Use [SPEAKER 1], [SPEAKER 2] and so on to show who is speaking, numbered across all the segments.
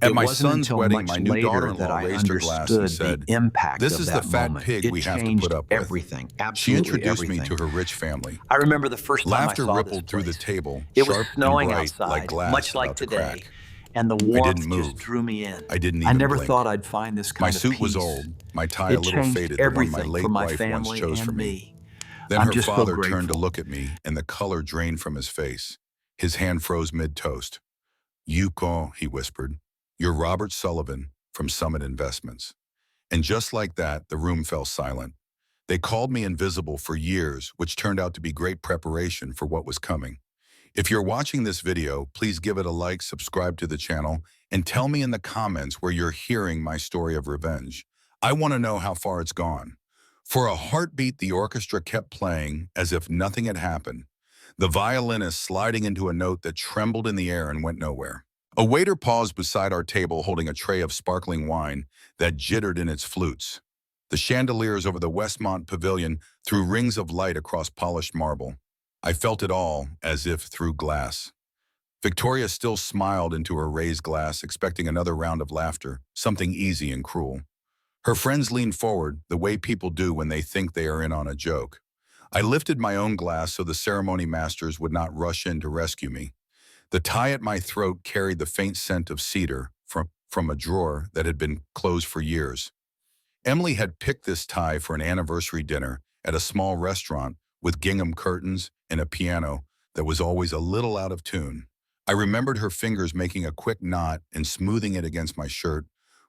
[SPEAKER 1] At
[SPEAKER 2] It
[SPEAKER 1] my
[SPEAKER 2] wasn't
[SPEAKER 1] son's
[SPEAKER 2] until
[SPEAKER 1] wedding,
[SPEAKER 2] much
[SPEAKER 1] my new
[SPEAKER 2] later that
[SPEAKER 1] daughter-in-law
[SPEAKER 2] I
[SPEAKER 1] raised her glass and
[SPEAKER 2] understood the
[SPEAKER 1] said,
[SPEAKER 2] impact
[SPEAKER 1] "This
[SPEAKER 2] of
[SPEAKER 1] is the
[SPEAKER 2] that
[SPEAKER 1] fat
[SPEAKER 2] moment.
[SPEAKER 1] pig
[SPEAKER 2] It
[SPEAKER 1] we have to put
[SPEAKER 2] changed
[SPEAKER 1] up with."
[SPEAKER 2] everything,
[SPEAKER 1] She
[SPEAKER 2] absolutely
[SPEAKER 1] introduced me
[SPEAKER 2] everything.
[SPEAKER 1] to her rich family.
[SPEAKER 2] I remember the first time I
[SPEAKER 1] Laughter
[SPEAKER 2] saw this
[SPEAKER 1] rippled through the
[SPEAKER 2] place.
[SPEAKER 1] table,
[SPEAKER 2] It was
[SPEAKER 1] sharp and
[SPEAKER 2] snowing
[SPEAKER 1] bright like
[SPEAKER 2] outside,
[SPEAKER 1] glass
[SPEAKER 2] much like
[SPEAKER 1] about to
[SPEAKER 2] today,
[SPEAKER 1] crack.
[SPEAKER 2] and the
[SPEAKER 1] I didn't
[SPEAKER 2] warmth just
[SPEAKER 1] move.
[SPEAKER 2] drew me in.
[SPEAKER 1] I didn't
[SPEAKER 2] I
[SPEAKER 1] even
[SPEAKER 2] never
[SPEAKER 1] blink.
[SPEAKER 2] thought I'd find this
[SPEAKER 1] My
[SPEAKER 2] kind of
[SPEAKER 1] suit was
[SPEAKER 2] peace.
[SPEAKER 1] old, my tie a
[SPEAKER 2] It
[SPEAKER 1] little
[SPEAKER 2] changed
[SPEAKER 1] faded, the one my
[SPEAKER 2] everything for
[SPEAKER 1] late
[SPEAKER 2] my
[SPEAKER 1] wife once
[SPEAKER 2] family
[SPEAKER 1] chose for
[SPEAKER 2] and
[SPEAKER 1] me.
[SPEAKER 2] me.
[SPEAKER 1] Then
[SPEAKER 2] I'm
[SPEAKER 1] her
[SPEAKER 2] just so
[SPEAKER 1] father turned to
[SPEAKER 2] grateful.
[SPEAKER 1] look at me, and the color drained from his face. His hand froze mid-toast. "Yuko," he whispered. "You're Robert Sullivan from Summit Investments." And just like that, the room fell silent. They called me invisible for years, which turned out to be great preparation for what was coming. If you're watching this video, please give it a like, subscribe to the channel, and tell me in the comments where you're hearing my story of revenge. I want to know how far it's gone. For a heartbeat, the orchestra kept playing as if nothing had happened, the violinist sliding into a note that trembled in the air and went nowhere. A waiter paused beside our table holding a tray of sparkling wine that jittered in its flutes. The chandeliers over the Westmont Pavilion threw rings of light across polished marble. I felt it all as if through glass. Victoria still smiled into her raised glass, expecting another round of laughter, something easy and cruel. Her friends leaned forward, the way people do when they think they are in on a joke. I lifted my own glass so the ceremony masters would not rush in to rescue me. The tie at my throat carried the faint scent of cedar from a drawer that had been closed for years. Emily had picked this tie for an anniversary dinner at a small restaurant with gingham curtains and a piano that was always a little out of tune. I remembered her fingers making a quick knot and smoothing it against my shirt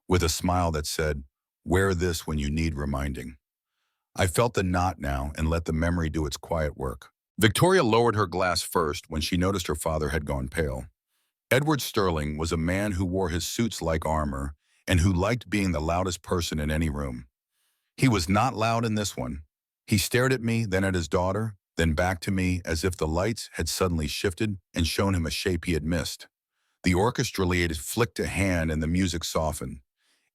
[SPEAKER 1] with a smile that said, "Wear this when you need reminding." I felt the knot now and let the memory do its quiet work. Victoria lowered her glass first when she noticed her father had gone pale. Edward Sterling was a man who wore his suits like armor and who liked being the loudest person in any room. He was not loud in this one. He stared at me, then at his daughter, then back to me as if the lights had suddenly shifted and shown him a shape he had missed. The orchestra lead flicked a hand and the music softened.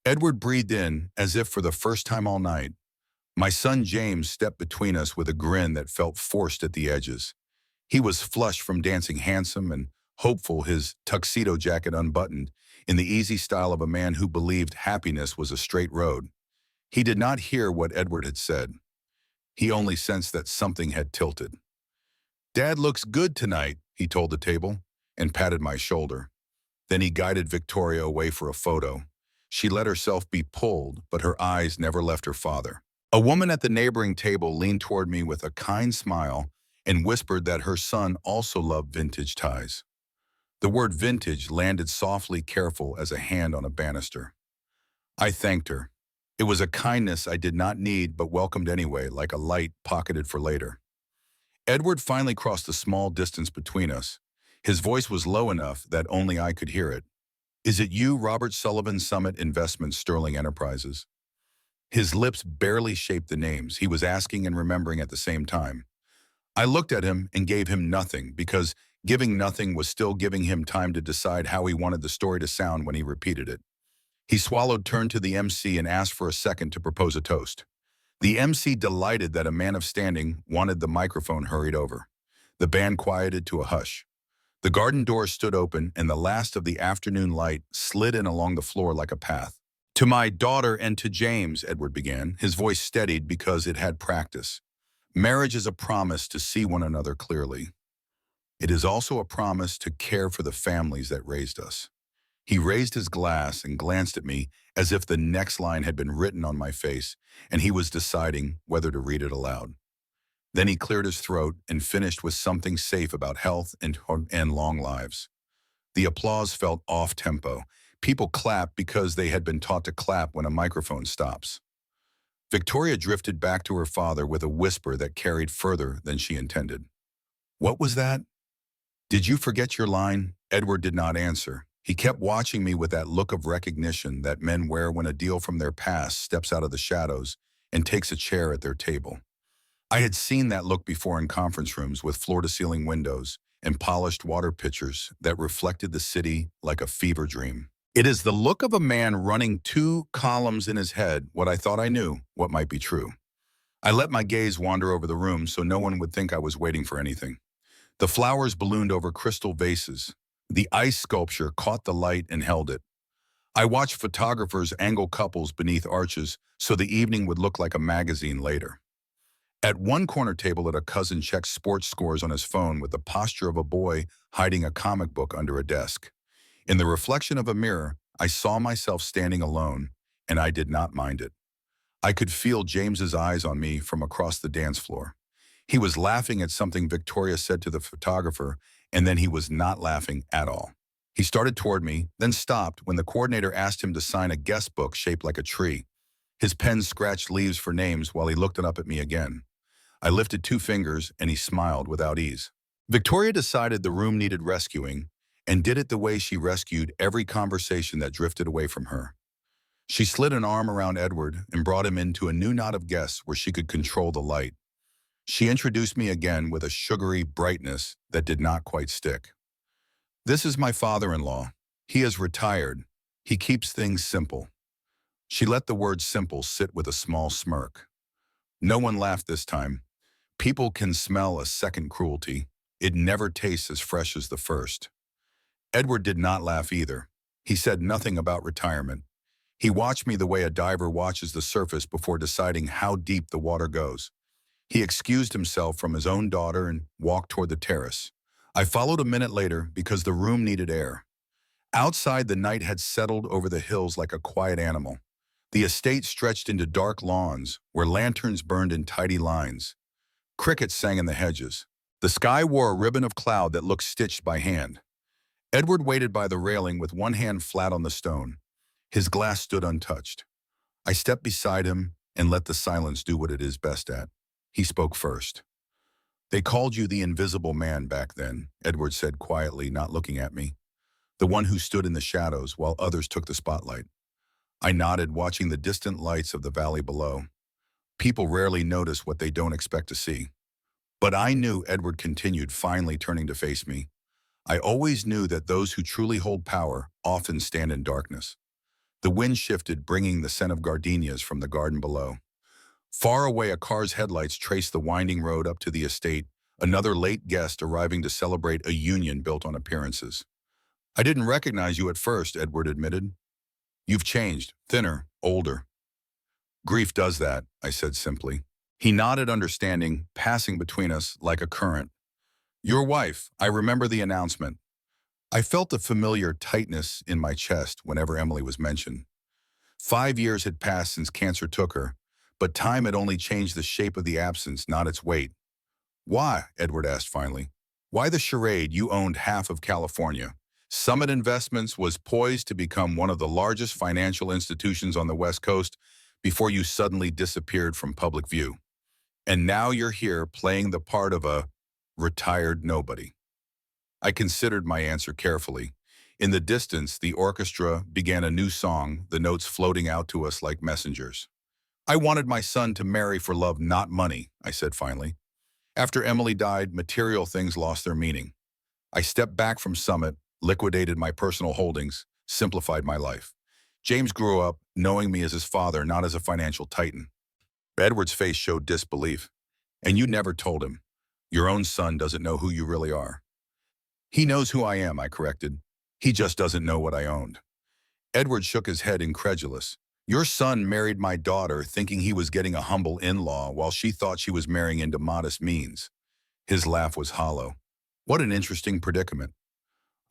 [SPEAKER 1] Edward breathed in as if for the first time all night. My son James stepped between us with a grin that felt forced at the edges. He was flushed from dancing, handsome and hopeful, his tuxedo jacket unbuttoned, in the easy style of a man who believed happiness was a straight road. He did not hear what Edward had said. He only sensed that something had tilted. "Dad looks good tonight," he told the table, and patted my shoulder. Then he guided Victoria away for a photo. She let herself be pulled, but her eyes never left her father. A woman at the neighboring table leaned toward me with a kind smile and whispered that her son also loved vintage ties. The word vintage landed softly, careful as a hand on a banister. I thanked her. It was a kindness I did not need but welcomed anyway, like a light pocketed for later. Edward finally crossed the small distance between us. His voice was low enough that only I could hear it. "Is it you, Robert Sullivan, Summit Investments, Sterling Enterprises?" His lips barely shaped the names. He was asking and remembering at the same time. I looked at him and gave him nothing, because giving nothing was still giving him time to decide how he wanted the story to sound when he repeated it. He swallowed, turned to the MC, and asked for a second to propose a toast. The MC, delighted that a man of standing wanted the microphone, hurried over. The band quieted to a hush. The garden door stood open, and the last of the afternoon light slid in along the floor like a path. "To my daughter and to James," Edward began. His voice steadied because it had practice. "Marriage is a promise to see one another clearly. It is also a promise to care for the families that raised us." He raised his glass and glanced at me as if the next line had been written on my face, and he was deciding whether to read it aloud. Then he cleared his throat and finished with something safe about health and long lives. The applause felt off-tempo. People clapped because they had been taught to clap when a microphone stops. Victoria drifted back to her father with a whisper that carried further than she intended. "What was that? Did you forget your line?" Edward did not answer. He kept watching me with that look of recognition that men wear when a deal from their past steps out of the shadows and takes a chair at their table. I had seen that look before in conference rooms with floor-to-ceiling windows and polished water pitchers that reflected the city like a fever dream. It is the look of a man running two columns in his head, what I thought I knew, what might be true. I let my gaze wander over the room so no one would think I was waiting for anything. The flowers ballooned over crystal vases. The ice sculpture caught the light and held it. I watched photographers angle couples beneath arches so the evening would look like a magazine later. At one corner table a cousin checked sports scores on his phone with the posture of a boy hiding a comic book under a desk. In the reflection of a mirror, I saw myself standing alone, and I did not mind it. I could feel James's eyes on me from across the dance floor. He was laughing at something Victoria said to the photographer, and then he was not laughing at all. He started toward me, then stopped when the coordinator asked him to sign a guest book shaped like a tree. His pen scratched leaves for names while he looked up at me again. I lifted 2 fingers, and he smiled without ease. Victoria decided the room needed rescuing, and did it the way she rescued every conversation that drifted away from her. She slid an arm around Edward and brought him into a new knot of guests where she could control the light. She introduced me again with a sugary brightness that did not quite stick. This is my father-in-law. He is retired. He keeps things simple. She let the word simple sit with a small smirk. No one laughed this time. People can smell a second cruelty. It never tastes as fresh as the first. Edward did not laugh either. He said nothing about retirement. He watched me the way a diver watches the surface before deciding how deep the water goes. He excused himself from his own daughter and walked toward the terrace. I followed a minute later because the room needed air. Outside, the night had settled over the hills like a quiet animal. The estate stretched into dark lawns where lanterns burned in tidy lines. Crickets sang in the hedges. The sky wore a ribbon of cloud that looked stitched by hand. Edward waited by the railing with one hand flat on the stone. His glass stood untouched. I stepped beside him and let the silence do what it is best at. He spoke first. "They called you the invisible man back then," Edward said quietly, not looking at me. "The one who stood in the shadows while others took the spotlight." I nodded, watching the distant lights of the valley below. People rarely notice what they don't expect to see. But I knew, Edward continued, finally turning to face me. I always knew that those who truly hold power often stand in darkness. The wind shifted, bringing the scent of gardenias from the garden below. Far away, a car's headlights traced the winding road up to the estate, another late guest arriving to celebrate a union built on appearances. "I didn't recognize you at first," Edward admitted. "You've changed, thinner, older." "Grief does that," I said simply. He nodded, understanding, passing between us like a current. "Your wife, I remember the announcement." I felt a familiar tightness in my chest whenever Emily was mentioned. 5 years had passed since cancer took her, but time had only changed the shape of the absence, not its weight. "Why?" Edward asked finally. "Why the charade? You owned half of California. Summit Investments was poised to become one of the largest financial institutions on the West Coast before you suddenly disappeared from public view. And now you're here playing the part of a retired nobody." I considered my answer carefully. In the distance, the orchestra began a new song, the notes floating out to us like messengers. "I wanted my son to marry for love, not money," I said finally. "After Emily died, material things lost their meaning. I stepped back from Summit, liquidated my personal holdings, simplified my life. James grew up knowing me as his father, not as a financial titan." Edward's face showed disbelief. "And you never told him. Your own son doesn't know who you really are." "He knows who I am," I corrected. "He just doesn't know what I owned." Edward shook his head, incredulous. "Your son married my daughter thinking he was getting a humble in-law while she thought she was marrying into modest means." His laugh was hollow. "What an interesting predicament."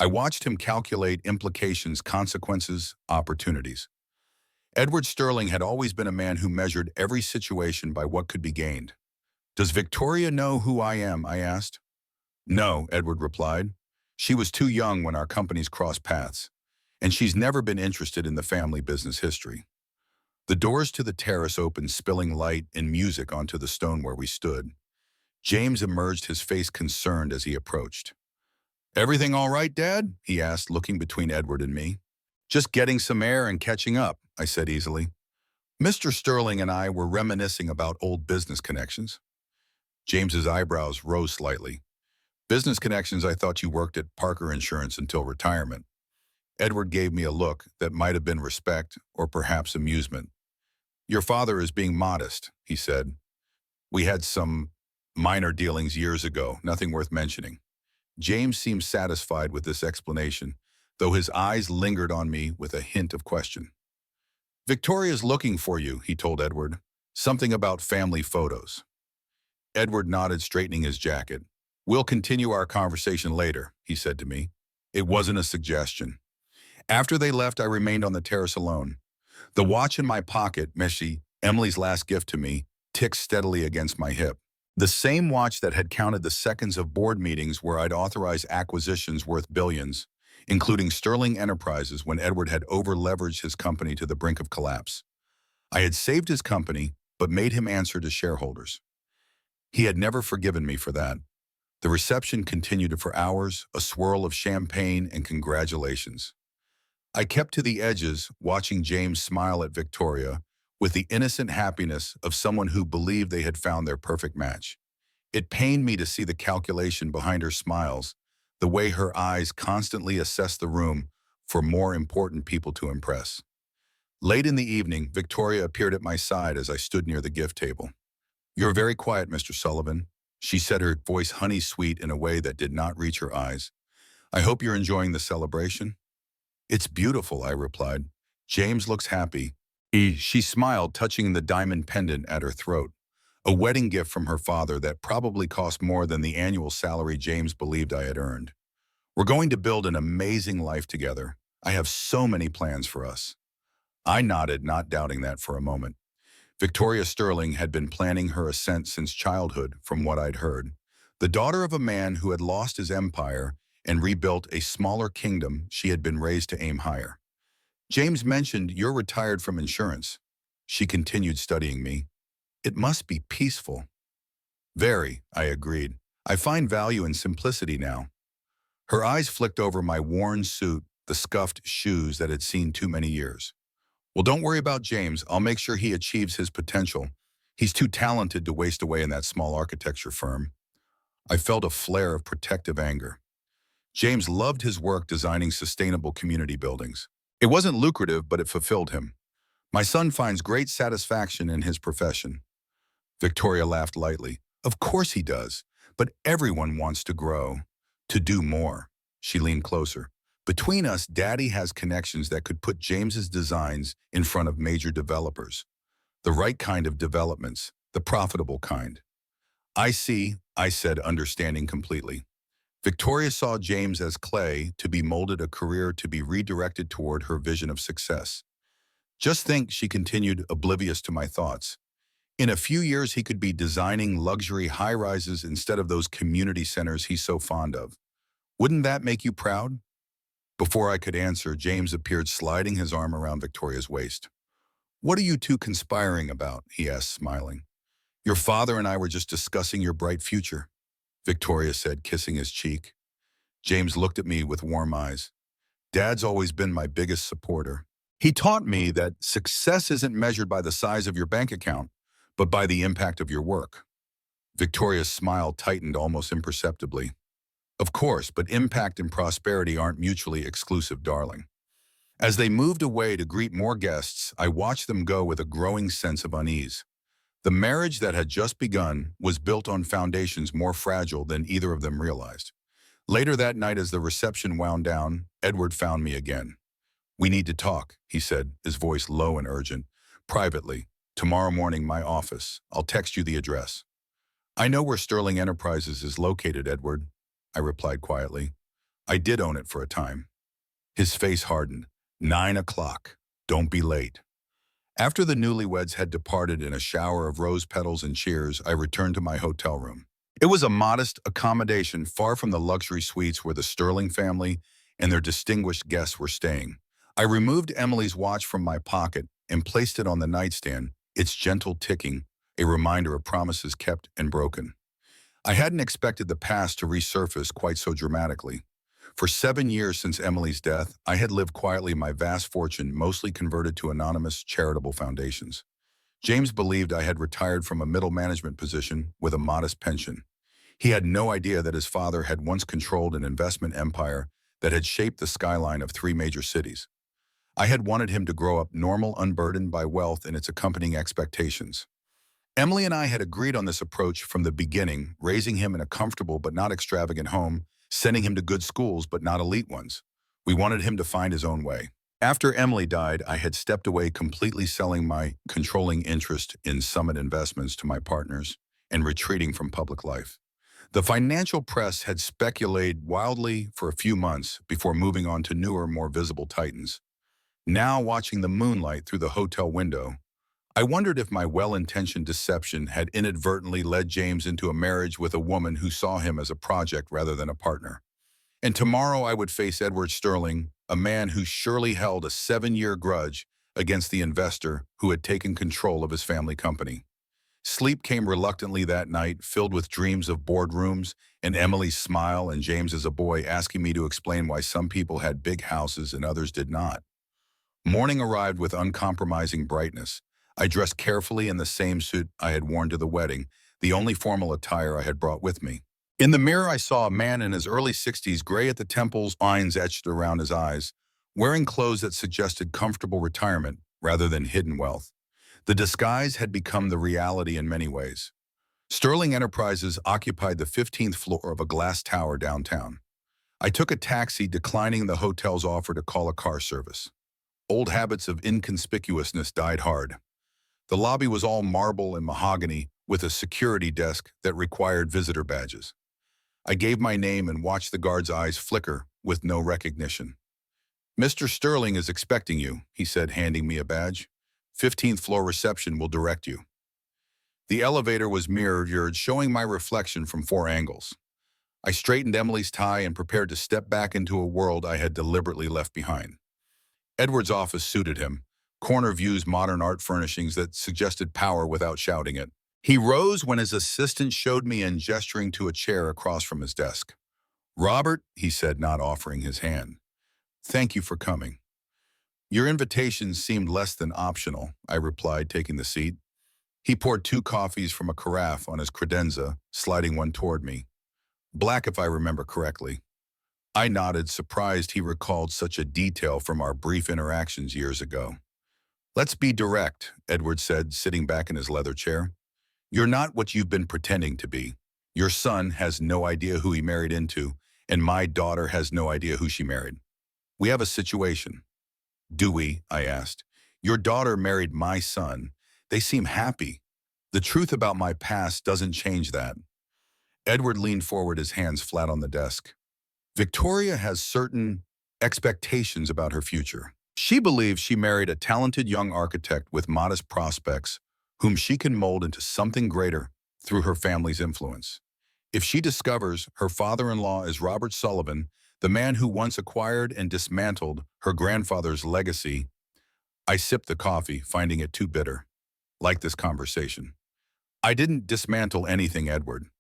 [SPEAKER 1] I watched him calculate implications, consequences, opportunities. Edward Sterling had always been a man who measured every situation by what could be gained. "Does Victoria know who I am?" I asked. "No," Edward replied. "She was too young when our companies crossed paths, and she's never been interested in the family business history." The doors to the terrace opened, spilling light and music onto the stone where we stood. James emerged, his face concerned as he approached. "Everything all right, Dad?" he asked, looking between Edward and me. "Just getting some air and catching up," I said easily. Mr. Sterling and I were reminiscing about old business connections. James's eyebrows rose slightly. "Business connections? I thought you worked at Parker Insurance until retirement." Edward gave me a look that might have been respect or perhaps amusement. "Your father is being modest," he said. "We had some minor dealings years ago, nothing worth mentioning." James seemed satisfied with this explanation, though his eyes lingered on me with a hint of question. "Victoria's looking for you," he told Edward. "Something about family photos." Edward nodded, straightening his jacket. "We'll continue our conversation later," he said to me. It wasn't a suggestion. After they left, I remained on the terrace alone. The watch in my pocket, Messi, Emily's last gift to me, ticked steadily against my hip. The same watch that had counted the seconds of board meetings where I'd authorized acquisitions worth billions, including Sterling Enterprises when Edward had over-leveraged his company to the brink of collapse. I had saved his company, but made him answer to shareholders. He had never forgiven me for that. The reception continued for hours, a swirl of champagne and congratulations. I kept to the edges, watching James smile at Victoria with the innocent happiness of someone who believed they had found their perfect match. It pained me to see the calculation behind her smiles, the way her eyes constantly assessed the room for more important people to impress. Late in the evening, Victoria appeared at my side as I stood near the gift table. "You're very quiet, Mr. Sullivan," she said, her voice honey-sweet in a way that did not reach her eyes. "I hope you're enjoying the celebration." "It's beautiful," I replied. "James looks happy." She smiled, touching the diamond pendant at her throat, a wedding gift from her father that probably cost more than the annual salary James believed I had earned. "We're going to build an amazing life together. I have so many plans for us." I nodded, not doubting that for a moment. Victoria Sterling had been planning her ascent since childhood, from what I'd heard. The daughter of a man who had lost his empire and rebuilt a smaller kingdom, she had been raised to aim higher. "James mentioned you're retired from insurance." She continued, studying me. "It must be peaceful." "Very," I agreed. "I find value in simplicity now." Her eyes flicked over my worn suit, the scuffed shoes that had seen too many years. "Well, don't worry about James. I'll make sure he achieves his potential. He's too talented to waste away in that small architecture firm." I felt a flare of protective anger. James loved his work designing sustainable community buildings. It wasn't lucrative, but it fulfilled him. "My son finds great satisfaction in his profession." Victoria laughed lightly. "Of course he does, but everyone wants to grow, to do more." She leaned closer. "Between us, Daddy has connections that could put James's designs in front of major developers. The right kind of developments, the profitable kind." "I see," I said, understanding completely. Victoria saw James as clay to be molded, a career to be redirected toward her vision of success. "Just think," she continued, oblivious to my thoughts. "In a few years, he could be designing luxury high-rises instead of those community centers he's so fond of. Wouldn't that make you proud?" Before I could answer, James appeared, sliding his arm around Victoria's waist. "What are you two conspiring about?" he asked, smiling. "Your father and I were just discussing your bright future," Victoria said, kissing his cheek. James looked at me with warm eyes. "Dad's always been my biggest supporter. He taught me that success isn't measured by the size of your bank account, but by the impact of your work." Victoria's smile tightened almost imperceptibly. "Of course, but impact and prosperity aren't mutually exclusive, darling." As they moved away to greet more guests, I watched them go with a growing sense of unease. The marriage that had just begun was built on foundations more fragile than either of them realized. Later that night, as the reception wound down, Edward found me again. "We need to talk," he said, his voice low and urgent. "Privately. Tomorrow morning, my office. I'll text you the address." "I know where Sterling Enterprises is located, Edward," I replied quietly. I did own it for a time. His face hardened. 9 o'clock. Don't be late. After the newlyweds had departed in a shower of rose petals and cheers, I returned to my hotel room. It was a modest accommodation far from the luxury suites where the Sterling family and their distinguished guests were staying. I removed Emily's watch from my pocket and placed it on the nightstand, its gentle ticking, a reminder of promises kept and broken. I hadn't expected the past to resurface quite so dramatically. For 7 years since Emily's death, I had lived quietly, my vast fortune mostly converted to anonymous charitable foundations. James believed I had retired from a middle management position with a modest pension. He had no idea that his father had once controlled an investment empire that had shaped the skyline of 3 major cities. I had wanted him to grow up normal, unburdened by wealth and its accompanying expectations. Emily and I had agreed on this approach from the beginning, raising him in a comfortable but not extravagant home, sending him to good schools but not elite ones. We wanted him to find his own way. After Emily died, I had stepped away, completely selling my controlling interest in Summit Investments to my partners and retreating from public life. The financial press had speculated wildly for a few months before moving on to newer, more visible titans. Now, watching the moonlight through the hotel window, I wondered if my well-intentioned deception had inadvertently led James into a marriage with a woman who saw him as a project rather than a partner. And tomorrow I would face Edward Sterling, a man who surely held a 7-year grudge against the investor who had taken control of his family company. Sleep came reluctantly that night, filled with dreams of boardrooms and Emily's smile and James as a boy asking me to explain why some people had big houses and others did not. Morning arrived with uncompromising brightness. I dressed carefully in the same suit I had worn to the wedding, the only formal attire I had brought with me. In the mirror, I saw a man in his early 60s, gray at the temples, lines etched around his eyes, wearing clothes that suggested comfortable retirement rather than hidden wealth. The disguise had become the reality in many ways. Sterling Enterprises occupied the 15th floor of a glass tower downtown. I took a taxi, declining the hotel's offer to call a car service. Old habits of inconspicuousness died hard. The lobby was all marble and mahogany, with a security desk that required visitor badges. I gave my name and watched the guard's eyes flicker with no recognition. "Mr. Sterling is expecting you," he said, handing me a badge. "15th floor reception will direct you." The elevator was mirrored, showing my reflection from 4 angles. I straightened Emily's tie and prepared to step back into a world I had deliberately left behind. Edward's office suited him, corner views, modern art furnishings that suggested power without shouting it. He rose when his assistant showed me and gesturing to a chair across from his desk. "Robert," he said, not offering his hand. "Thank you for coming." "Your invitation seemed less than optional," I replied, taking the seat. He poured 2 coffees from a carafe on his credenza, sliding one toward me. "Black, if I remember correctly." I nodded, surprised he recalled such a detail from our brief interactions years ago. "Let's be direct," Edward said, sitting back in his leather chair. "You're not what you've been pretending to be. Your son has no idea who he married into, and my daughter has no idea who she married. We have a situation." "Do we?" I asked. "Your daughter married my son. They seem happy. The truth about my past doesn't change that." Edward leaned forward, his hands flat on the desk. "Victoria has certain expectations about her future. She believes she married a talented young architect with modest prospects whom she can mold into something greater through her family's influence. If she discovers her father-in-law is Robert Sullivan, the man who once acquired and dismantled her grandfather's legacy." I sipped the coffee, finding it too bitter. Like this conversation. "I didn't dismantle anything, Edward.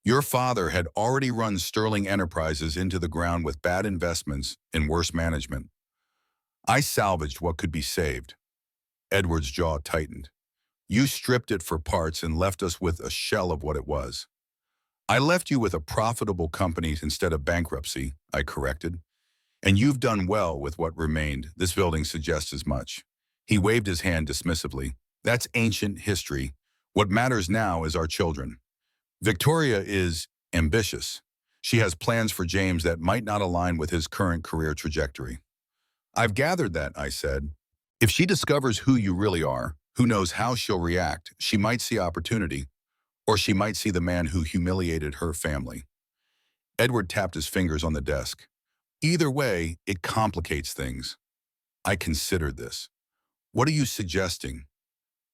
[SPEAKER 1] Your father had already run Sterling Enterprises into the ground with bad investments and worse management. I salvaged what could be saved." Edward's jaw tightened. "You stripped it for parts and left us with a shell of what it was." "I left you with a profitable company instead of bankruptcy," I corrected. "And you've done well with what remained. This building suggests as much." He waved his hand dismissively. "That's ancient history. What matters now is our children. Victoria is ambitious. She has plans for James that might not align with his current career trajectory." "I've gathered that," I said. "If she discovers who you really are, who knows how she'll react? She might see opportunity, or she might see the man who humiliated her family." Edward tapped his fingers on the desk. "Either way, it complicates things." I considered this. "What are you suggesting?"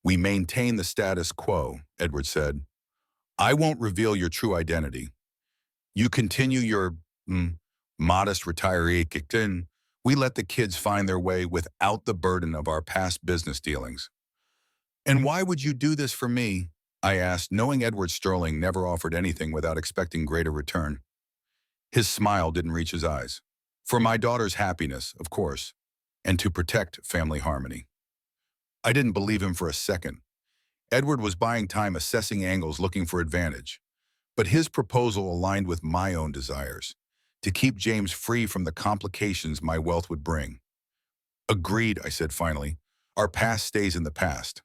[SPEAKER 1] "We maintain the status quo," Edward said. "I won't reveal your true identity. You continue your modest retiree kicked in. We let the kids find their way without the burden of our past business dealings." "And why would you do this for me?" I asked, knowing Edward Sterling never offered anything without expecting greater return. His smile didn't reach his eyes. "For my daughter's happiness, of course, and to protect family harmony." I didn't believe him for a second. Edward was buying time, assessing angles, looking for advantage. But his proposal aligned with my own desires, to keep James free from the complications my wealth would bring. "Agreed," I said finally. "Our past stays in the past."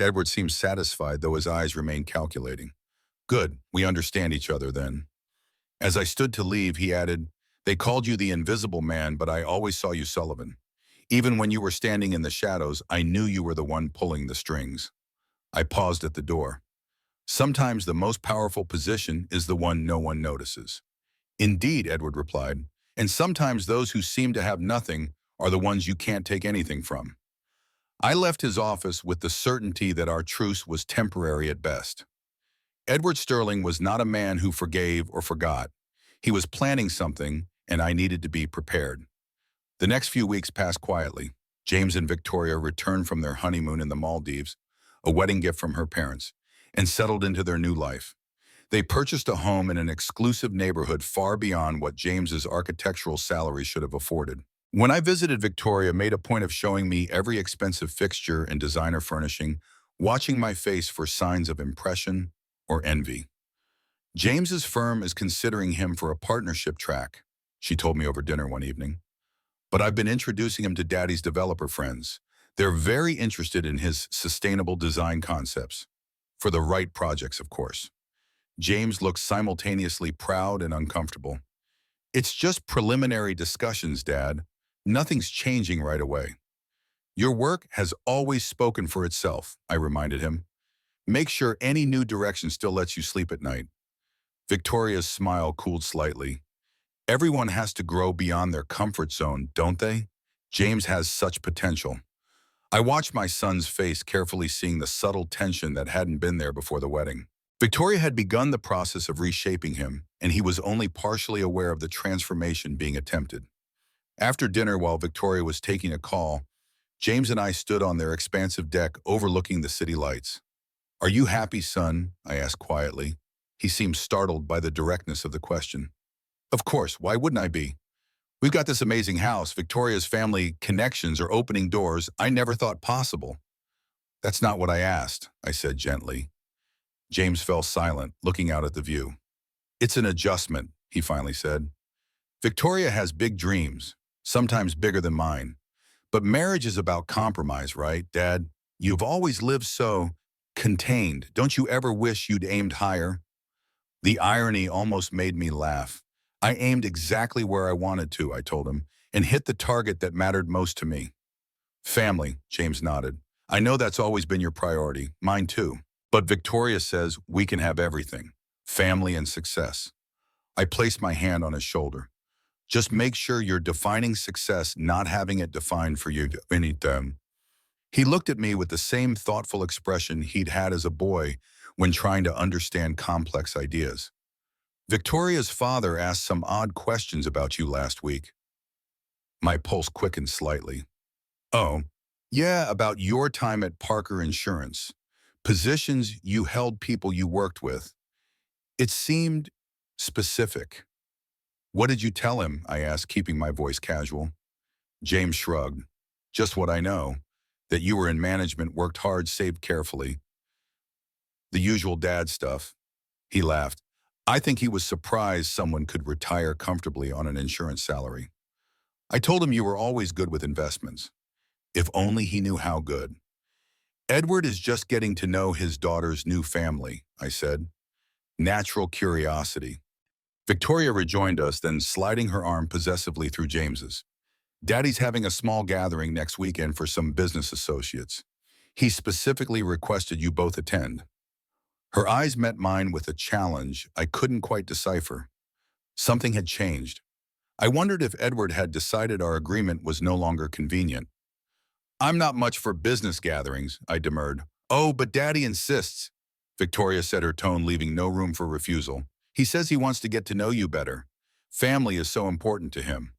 [SPEAKER 1] Edward seemed satisfied, though his eyes remained calculating. "Good, we understand each other then." As I stood to leave, he added, They called you the Invisible Man, but I always saw you Sullivan. Even when you were standing in the shadows, I knew you were the one pulling the strings. I paused at the door. Sometimes the most powerful position is the one no one notices. Indeed, Edward replied, and sometimes those who seem to have nothing are the ones you can't take anything from. I left his office with the certainty that our truce was temporary at best. Edward Sterling was not a man who forgave or forgot. He was planning something, and I needed to be prepared. The next few weeks passed quietly. James and Victoria returned from their honeymoon in the Maldives, a wedding gift from her parents, and settled into their new life. They purchased a home in an exclusive neighborhood far beyond what James's architectural salary should have afforded. When I visited, Victoria made a point of showing me every expensive fixture and designer furnishing, watching my face for signs of impression or envy. James's firm is considering him for a partnership track, she told me over dinner one evening. But I've been introducing him to Daddy's developer friends. They're very interested in his sustainable design concepts. For the right projects, of course. James looked simultaneously proud and uncomfortable. It's just preliminary discussions, Dad. Nothing's changing right away. Your work has always spoken for itself, I reminded him. Make sure any new direction still lets you sleep at night. Victoria's smile cooled slightly. Everyone has to grow beyond their comfort zone, don't they? James has such potential. I watched my son's face, carefully seeing the subtle tension that hadn't been there before the wedding. Victoria had begun the process of reshaping him, and he was only partially aware of the transformation being attempted. After dinner, while Victoria was taking a call, James and I stood on their expansive deck overlooking the city lights. Are you happy, son? I asked quietly. He seemed startled by the directness of the question. Of course, why wouldn't I be? We've got this amazing house. Victoria's family connections are opening doors I never thought possible. That's not what I asked, I said gently. James fell silent, looking out at the view. It's an adjustment, he finally said. Victoria has big dreams, sometimes bigger than mine. But marriage is about compromise, right, Dad? You've always lived so contained. Don't you ever wish you'd aimed higher? The irony almost made me laugh. I aimed exactly where I wanted to, I told him, and hit the target that mattered most to me. Family, James nodded. I know that's always been your priority, mine too. But Victoria says we can have everything, family and success. I placed my hand on his shoulder. Just make sure you're defining success, not having it defined for you anytime. He looked at me with the same thoughtful expression he'd had as a boy when trying to understand complex ideas. Victoria's father asked some odd questions about you last week. My pulse quickened slightly. Oh, yeah, about your time at Parker Insurance. Positions you held, people you worked with. It seemed specific. What did you tell him? I asked, keeping my voice casual. James shrugged. Just what I know. That you were in management, worked hard, saved carefully. The usual dad stuff. He laughed. I think he was surprised someone could retire comfortably on an insurance salary. I told him you were always good with investments. If only he knew how good. Edward is just getting to know his daughter's new family, I said. Natural curiosity. Victoria rejoined us, then sliding her arm possessively through James's. Daddy's having a small gathering next weekend for some business associates. He specifically requested you both attend. Her eyes met mine with a challenge I couldn't quite decipher. Something had changed. I wondered if Edward had decided our agreement was no longer convenient. I'm not much for business gatherings, I demurred. Oh, but Daddy insists, Victoria said, her tone leaving no room for refusal. He says he wants to get to know you better. Family is so important to him.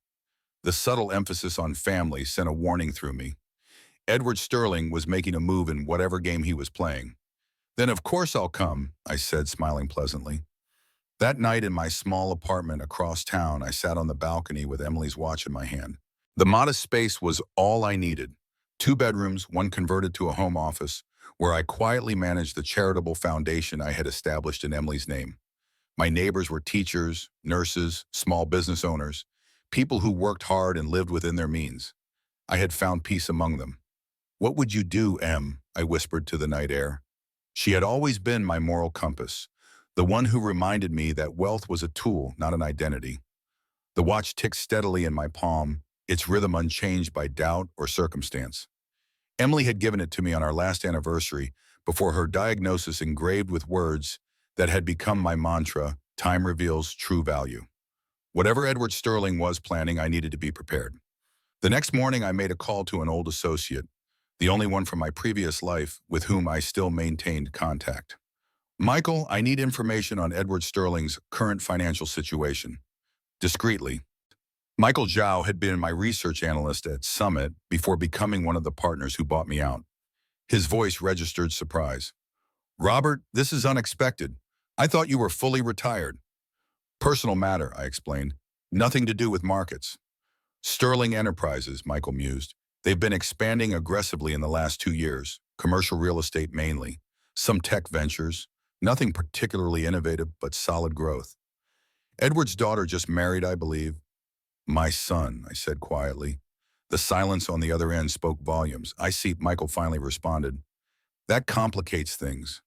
[SPEAKER 1] The subtle emphasis on family sent a warning through me. Edward Sterling was making a move in whatever game he was playing. Then of course I'll come, I said, smiling pleasantly. That night in my small apartment across town, I sat on the balcony with Emily's watch in my hand. The modest space was all I needed. 2 bedrooms, one converted to a home office, where I quietly managed the charitable foundation I had established in Emily's name. My neighbors were teachers, nurses, small business owners, people who worked hard and lived within their means. I had found peace among them. What would you do, Em? I whispered to the night air. She had always been my moral compass, the one who reminded me that wealth was a tool, not an identity. The watch ticked steadily in my palm, its rhythm unchanged by doubt or circumstance. Emily had given it to me on our last anniversary before her diagnosis engraved with words that had become my mantra: time reveals true value. Whatever Edward Sterling was planning, I needed to be prepared. The next morning, I made a call to an old associate, the only one from my previous life with whom I still maintained contact. Michael, I need information on Edward Sterling's current financial situation. Discreetly. Michael Zhao had been my research analyst at Summit before becoming one of the partners who bought me out. His voice registered surprise. Robert, this is unexpected. I thought you were fully retired. Personal matter, I explained. Nothing to do with markets. Sterling Enterprises, Michael mused. They've been expanding aggressively in the last 2 years, commercial real estate mainly, some tech ventures, nothing particularly innovative, but solid growth. Edward's daughter just married, I believe. My son, I said quietly. The silence on the other end spoke volumes. I see, Michael finally responded. That complicates things.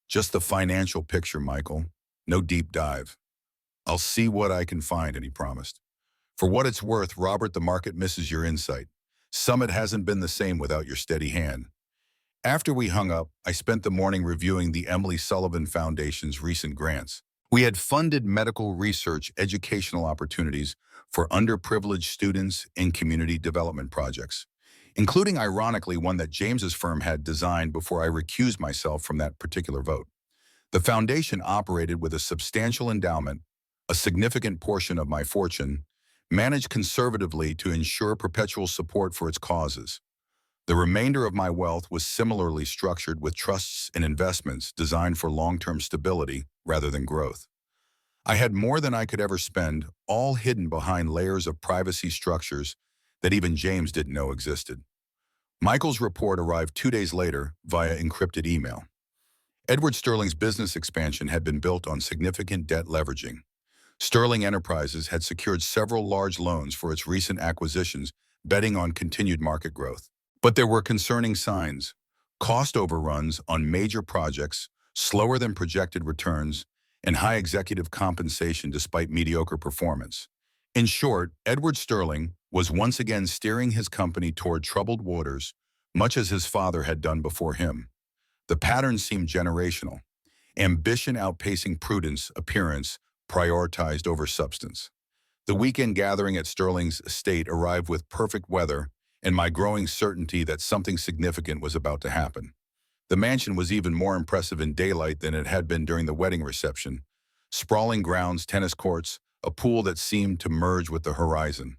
[SPEAKER 1] Just the financial picture, Michael. No deep dive. I'll see what I can find, and he promised. For what it's worth, Robert, the market misses your insight. Summit hasn't been the same without your steady hand. After we hung up, I spent the morning reviewing the Emily Sullivan Foundation's recent grants. We had funded medical research educational opportunities for underprivileged students in community development projects, including, ironically, one that James's firm had designed before I recused myself from that particular vote. The foundation operated with a substantial endowment, a significant portion of my fortune, managed conservatively to ensure perpetual support for its causes. The remainder of my wealth was similarly structured with trusts and investments designed for long-term stability rather than growth. I had more than I could ever spend, all hidden behind layers of privacy structures that even James didn't know existed. Michael's report arrived 2 days later via encrypted email. Edward Sterling's business expansion had been built on significant debt leveraging. Sterling Enterprises had secured several large loans for its recent acquisitions, betting on continued market growth. But there were concerning signs: cost overruns on major projects, slower than projected returns, and high executive compensation despite mediocre performance. In short, Edward Sterling was once again steering his company toward troubled waters, much as his father had done before him. The pattern seemed generational. Ambition outpacing prudence, appearance prioritized over substance. The weekend gathering at Sterling's estate arrived with perfect weather and my growing certainty that something significant was about to happen. The mansion was even more impressive in daylight than it had been during the wedding reception. Sprawling grounds, tennis courts, a pool that seemed to merge with the horizon.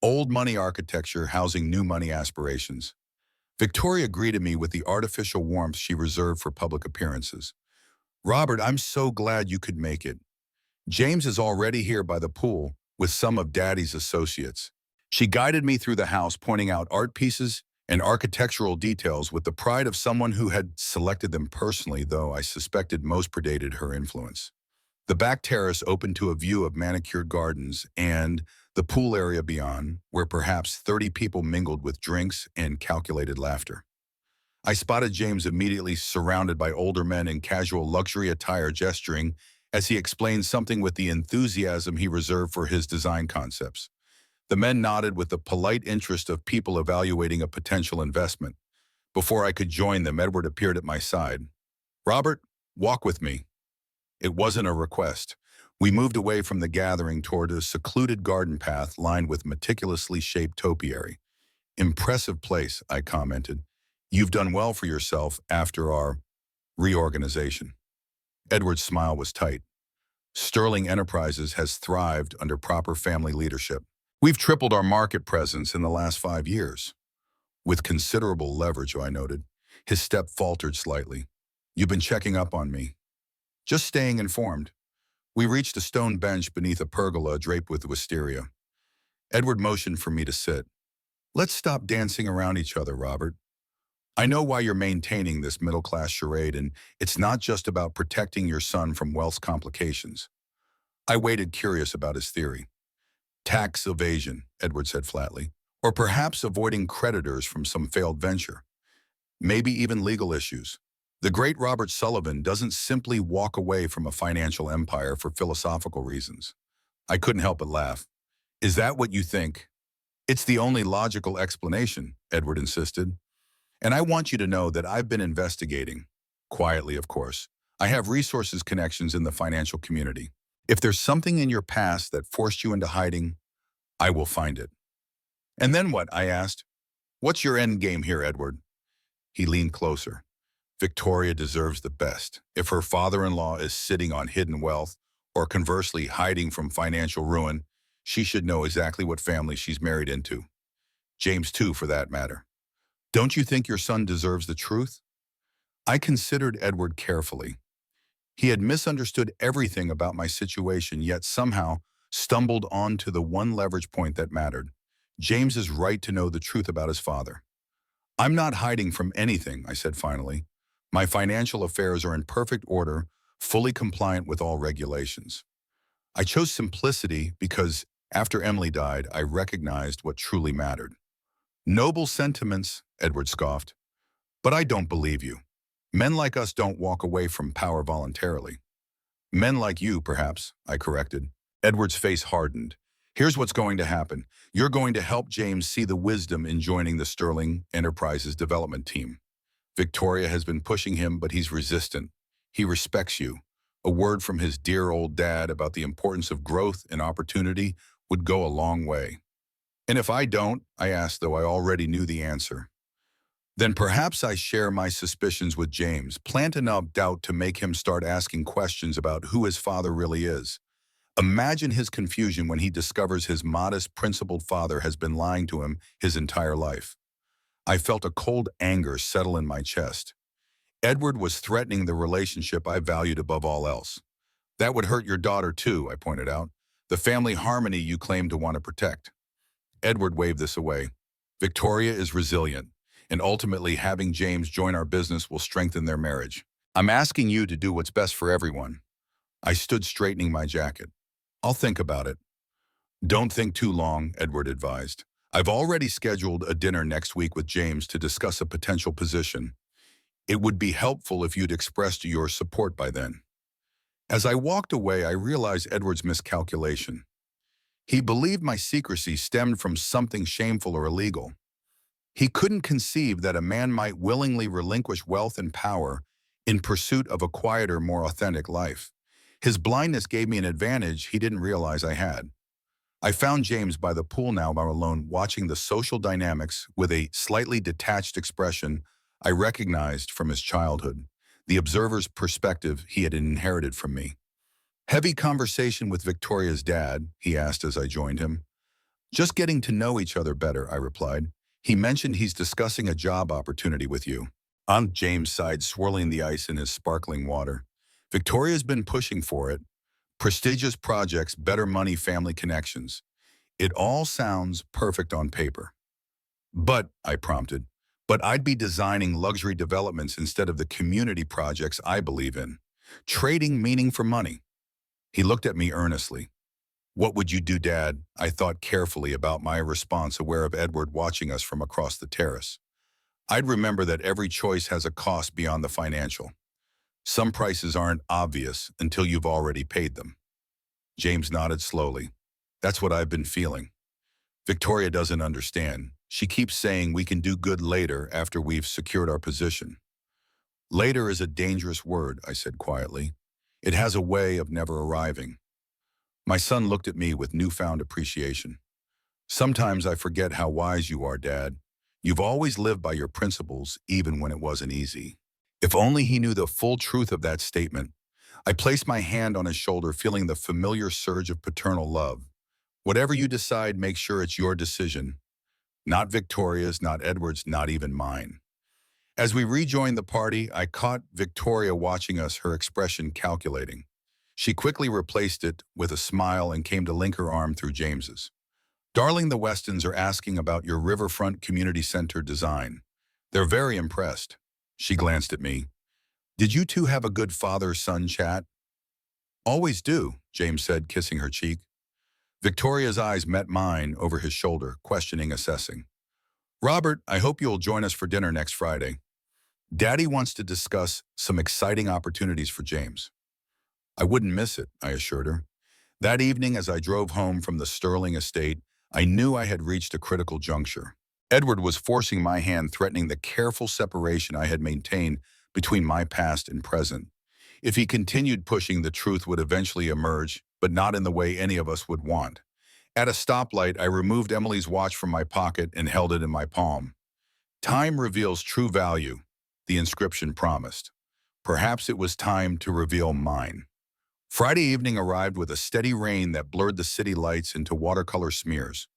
[SPEAKER 1] Old money architecture housing new money aspirations. Victoria greeted me with the artificial warmth she reserved for public appearances. Robert, I'm so glad you could make it. James is already here by the pool with some of Daddy's associates. She guided me through the house, pointing out art pieces and architectural details with the pride of someone who had selected them personally, though I suspected most predated her influence. The back terrace opened to a view of manicured gardens and the pool area beyond, where perhaps 30 people mingled with drinks and calculated laughter. I spotted James immediately surrounded by older men in casual luxury attire gesturing as he explained something with the enthusiasm he reserved for his design concepts. The men nodded with the polite interest of people evaluating a potential investment. Before I could join them, Edward appeared at my side. Robert, walk with me. It wasn't a request. We moved away from the gathering toward a secluded garden path lined with meticulously shaped topiary. Impressive place, I commented. You've done well for yourself after our reorganization. Edward's smile was tight. Sterling Enterprises has thrived under proper family leadership. We've tripled our market presence in the last 5 years. With considerable leverage, I noted. His step faltered slightly. You've been checking up on me. Just staying informed. We reached a stone bench beneath a pergola draped with wisteria. Edward motioned for me to sit. Let's stop dancing around each other, Robert. I know why you're maintaining this middle-class charade, and it's not just about protecting your son from wealth's complications. I waited, curious about his theory. Tax evasion, Edward said flatly, or perhaps avoiding creditors from some failed venture. Maybe even legal issues. The great Robert Sullivan doesn't simply walk away from a financial empire for philosophical reasons. I couldn't help but laugh. Is that what you think? It's the only logical explanation, Edward insisted. And I want you to know that I've been investigating. Quietly, of course. I have resources connections in the financial community. If there's something in your past that forced you into hiding, I will find it. And then what? I asked. What's your end game here, Edward? He leaned closer. Victoria deserves the best. If her father-in-law is sitting on hidden wealth, or conversely hiding from financial ruin, she should know exactly what family she's married into. James too, for that matter. Don't you think your son deserves the truth? I considered Edward carefully. He had misunderstood everything about my situation, yet somehow stumbled onto the one leverage point that mattered. James is right to know the truth about his father. I'm not hiding from anything, I said finally. My financial affairs are in perfect order, fully compliant with all regulations. I chose simplicity because after Emily died, I recognized what truly mattered. Noble sentiments, Edward scoffed. But I don't believe you. Men like us don't walk away from power voluntarily. Men like you, perhaps, I corrected. Edward's face hardened. Here's what's going to happen. You're going to help James see the wisdom in joining the Sterling Enterprises development team. Victoria has been pushing him, but he's resistant. He respects you. A word from his dear old dad about the importance of growth and opportunity would go a long way. And if I don't, I asked, though I already knew the answer. Then perhaps I share my suspicions with James, plant enough doubt to make him start asking questions about who his father really is. Imagine his confusion when he discovers his modest, principled father has been lying to him his entire life. I felt a cold anger settle in my chest. Edward was threatening the relationship I valued above all else. That would hurt your daughter too, I pointed out. The family harmony you claim to want to protect. Edward waved this away. Victoria is resilient, and ultimately having James join our business will strengthen their marriage. I'm asking you to do what's best for everyone. I stood straightening my jacket. I'll think about it. Don't think too long, Edward advised. I've already scheduled a dinner next week with James to discuss a potential position. It would be helpful if you'd expressed your support by then. As I walked away, I realized Edward's miscalculation. He believed my secrecy stemmed from something shameful or illegal. He couldn't conceive that a man might willingly relinquish wealth and power in pursuit of a quieter, more authentic life. His blindness gave me an advantage he didn't realize I had. I found James by the pool now alone, watching the social dynamics with a slightly detached expression I recognized from his childhood, the observer's perspective he had inherited from me. Heavy conversation with Victoria's dad, he asked as I joined him. Just getting to know each other better, I replied. He mentioned he's discussing a job opportunity with you. Aunt James sighed, swirling the ice in his sparkling water. Victoria's been pushing for it. Prestigious projects, better money, family connections. It all sounds perfect on paper. But, I prompted, but I'd be designing luxury developments instead of the community projects I believe in. Trading meaning for money. He looked at me earnestly. What would you do, Dad? I thought carefully about my response, aware of Edward watching us from across the terrace. I'd remember that every choice has a cost beyond the financial. Some prices aren't obvious until you've already paid them. James nodded slowly. That's what I've been feeling. Victoria doesn't understand. She keeps saying we can do good later after we've secured our position. Later is a dangerous word, I said quietly. It has a way of never arriving. My son looked at me with newfound appreciation. Sometimes I forget how wise you are, Dad. You've always lived by your principles, even when it wasn't easy. If only he knew the full truth of that statement. I placed my hand on his shoulder, feeling the familiar surge of paternal love. Whatever you decide, make sure it's your decision. Not Victoria's, not Edward's, not even mine. As we rejoined the party, I caught Victoria watching us, her expression calculating. She quickly replaced it with a smile and came to link her arm through James's. Darling, the Westons are asking about your riverfront community center design. They're very impressed. She glanced at me. Did you two have a good father-son chat? Always do, James said, kissing her cheek. Victoria's eyes met mine over his shoulder, questioning, assessing. Robert, I hope you'll join us for dinner next Friday. Daddy wants to discuss some exciting opportunities for James. I wouldn't miss it, I assured her. That evening, as I drove home from the Sterling estate, I knew I had reached a critical juncture. Edward was forcing my hand, threatening the careful separation I had maintained between my past and present. If he continued pushing, the truth would eventually emerge, but not in the way any of us would want. At a stoplight, I removed Emily's watch from my pocket and held it in my palm. Time reveals true value, the inscription promised. Perhaps it was time to reveal mine. Friday evening arrived with a steady rain that blurred the city lights into watercolor smears.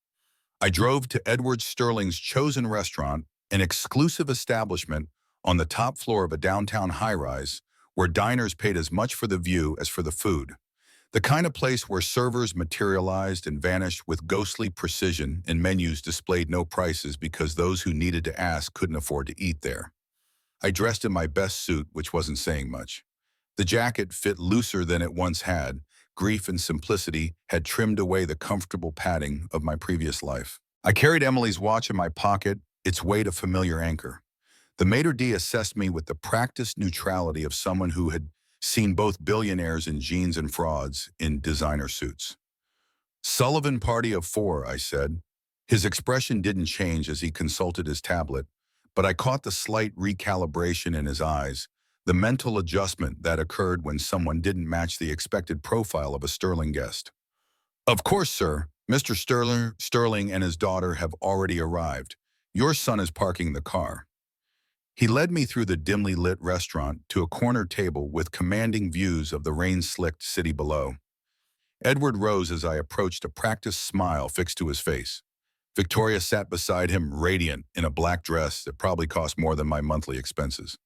[SPEAKER 1] I drove to Edward Sterling's chosen restaurant, an exclusive establishment on the top floor of a downtown high-rise where diners paid as much for the view as for the food. The kind of place where servers materialized and vanished with ghostly precision and menus displayed no prices because those who needed to ask couldn't afford to eat there. I dressed in my best suit, which wasn't saying much. The jacket fit looser than it once had. Grief and simplicity had trimmed away the comfortable padding of my previous life. I carried Emily's watch in my pocket, its weight a familiar anchor. The maitre d' assessed me with the practiced neutrality of someone who had seen both billionaires in jeans and frauds in designer suits. "Sullivan party of four," I said. His expression didn't change as he consulted his tablet, but I caught the slight recalibration in his eyes, the mental adjustment that occurred when someone didn't match the expected profile of a Sterling guest. "Of course, sir. Mr. Sterling and his daughter have already arrived. Your son is parking the car." He led me through the dimly lit restaurant to a corner table with commanding views of the rain-slicked city below. Edward rose as I approached, a practiced smile fixed to his face. Victoria sat beside him, radiant, in a black dress that probably cost more than my monthly expenses.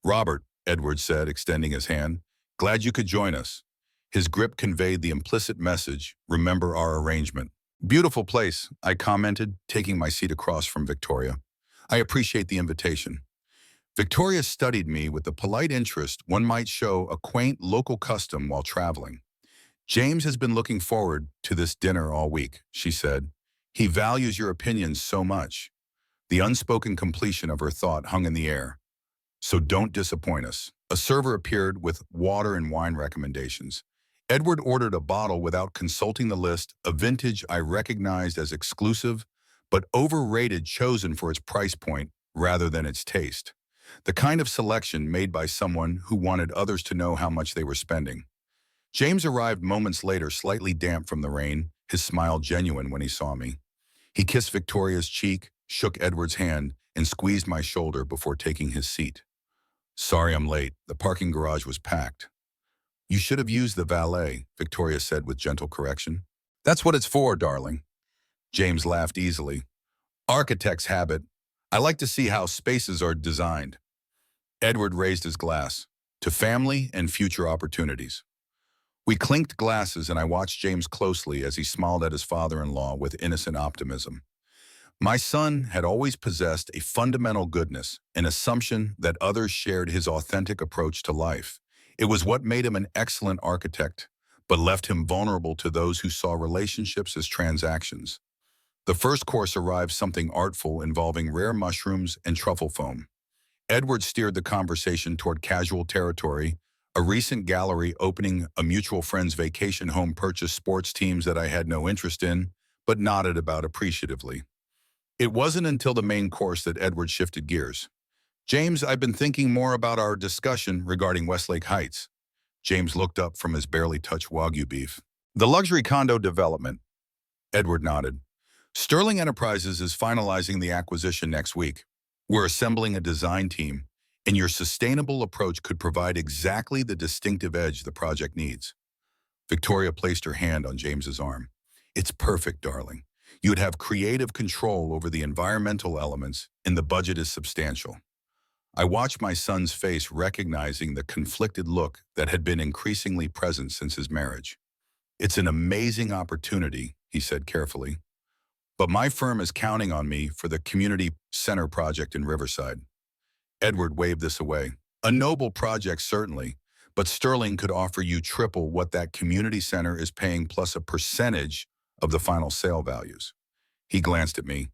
[SPEAKER 1] "Robert," Edward said, extending his hand, "glad you could join us." His grip conveyed the implicit message, "Remember our arrangement." "Beautiful place," I commented, taking my seat across from Victoria. "I appreciate the invitation." Victoria studied me with the polite interest one might show a quaint local custom while traveling. "James has been looking forward to this dinner all week," she said. "He values your opinions so much." The unspoken completion of her thought hung in the air. "So don't disappoint us." A server appeared with water and wine recommendations. Edward ordered a bottle without consulting the list, a vintage I recognized as exclusive, but overrated, chosen for its price point rather than its taste. The kind of selection made by someone who wanted others to know how much they were spending. James arrived moments later, slightly damp from the rain, his smile genuine when he saw me. He kissed Victoria's cheek, shook Edward's hand, and squeezed my shoulder before taking his seat. "Sorry I'm late. The parking garage was packed." "You should have used the valet," Victoria said with gentle correction. "That's what it's for, darling." James laughed easily. "Architect's habit. I like to see how spaces are designed." Edward raised his glass. "To family and future opportunities." We clinked glasses, and I watched James closely as he smiled at his father-in-law with innocent optimism. My son had always possessed a fundamental goodness, an assumption that others shared his authentic approach to life. It was what made him an excellent architect, but left him vulnerable to those who saw relationships as transactions. The first course arrived, something artful involving rare mushrooms and truffle foam. Edward steered the conversation toward casual territory, a recent gallery opening, a mutual friend's vacation home, purchased sports teams that I had no interest in, but nodded about appreciatively. It wasn't until the main course that Edward shifted gears. "James, I've been thinking more about our discussion regarding Westlake Heights." James looked up from his barely touched Wagyu beef. "The luxury condo development." Edward nodded. "Sterling Enterprises is finalizing the acquisition next week. We're assembling a design team, and your sustainable approach could provide exactly the distinctive edge the project needs." Victoria placed her hand on James's arm. "It's perfect, darling. You'd have creative control over the environmental elements, and the budget is substantial." I watched my son's face, recognizing the conflicted look that had been increasingly present since his marriage. "It's an amazing opportunity," he said carefully, "but my firm is counting on me for the community center project in Riverside." Edward waved this away. "A noble project, certainly, but Sterling could offer you triple what that community center is paying, plus a percentage of the final sale values." He glanced at me.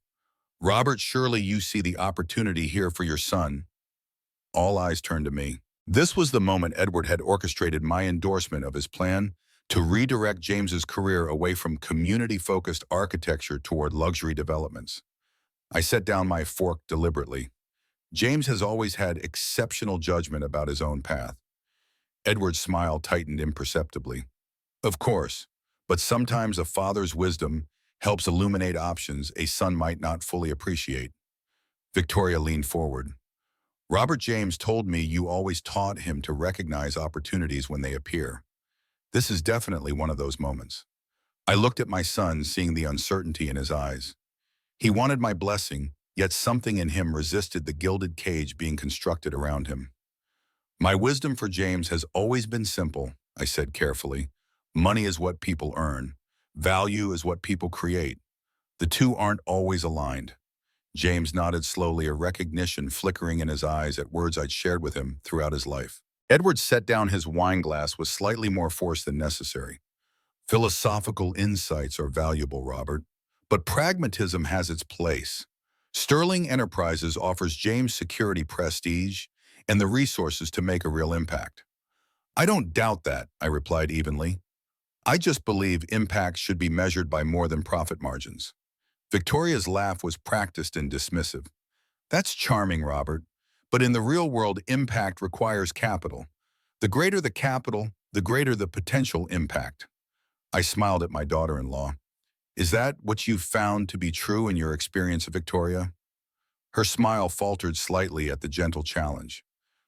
[SPEAKER 1] "Robert, surely you see the opportunity here for your son." All eyes turned to me. This was the moment Edward had orchestrated my endorsement of his plan to redirect James's career away from community-focused architecture toward luxury developments. I set down my fork deliberately. James has always had exceptional judgment about his own path. Edward's smile tightened imperceptibly. Of course, but sometimes a father's wisdom helps illuminate options a son might not fully appreciate. Victoria leaned forward. Robert James told me you always taught him to recognize opportunities when they appear. This is definitely one of those moments. I looked at my son, seeing the uncertainty in his eyes. He wanted my blessing, yet something in him resisted the gilded cage being constructed around him. My wisdom for James has always been simple, I said carefully. Money is what people earn. Value is what people create. The two aren't always aligned. James nodded slowly, a recognition flickering in his eyes at words I'd shared with him throughout his life. Edward set down his wine glass with slightly more force than necessary. Philosophical insights are valuable, Robert, but pragmatism has its place. Sterling Enterprises offers James security, prestige, and the resources to make a real impact. I don't doubt that, I replied evenly. I just believe impact should be measured by more than profit margins. Victoria's laugh was practiced and dismissive. That's charming, Robert, but in the real world, impact requires capital. The greater the capital, the greater the potential impact. I smiled at my daughter-in-law. Is that what you've found to be true in your experience, Victoria? Her smile faltered slightly at the gentle challenge.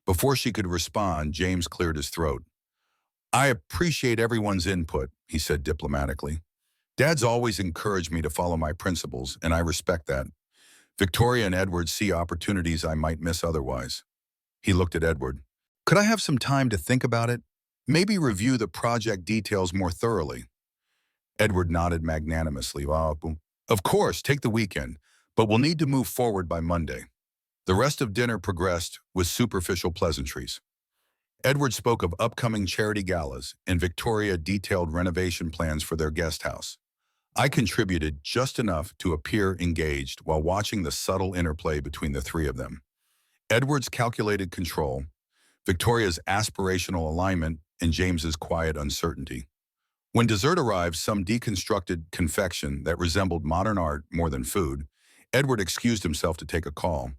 [SPEAKER 1] Before she could respond, James cleared his throat. I appreciate everyone's input, he said diplomatically. Dad's always encouraged me to follow my principles, and I respect that. Victoria and Edward see opportunities I might miss otherwise. He looked at Edward. Could I have some time to think about it? Maybe review the project details more thoroughly. Edward nodded magnanimously. Of course, take the weekend, but we'll need to move forward by Monday. The rest of dinner progressed with superficial pleasantries. Edward spoke of upcoming charity galas, and Victoria detailed renovation plans for their guest house. I contributed just enough to appear engaged while watching the subtle interplay between the three of them. Edward's calculated control, Victoria's aspirational alignment, and James's quiet uncertainty. When dessert arrived, some deconstructed confection that resembled modern art more than food, Edward excused himself to take a call.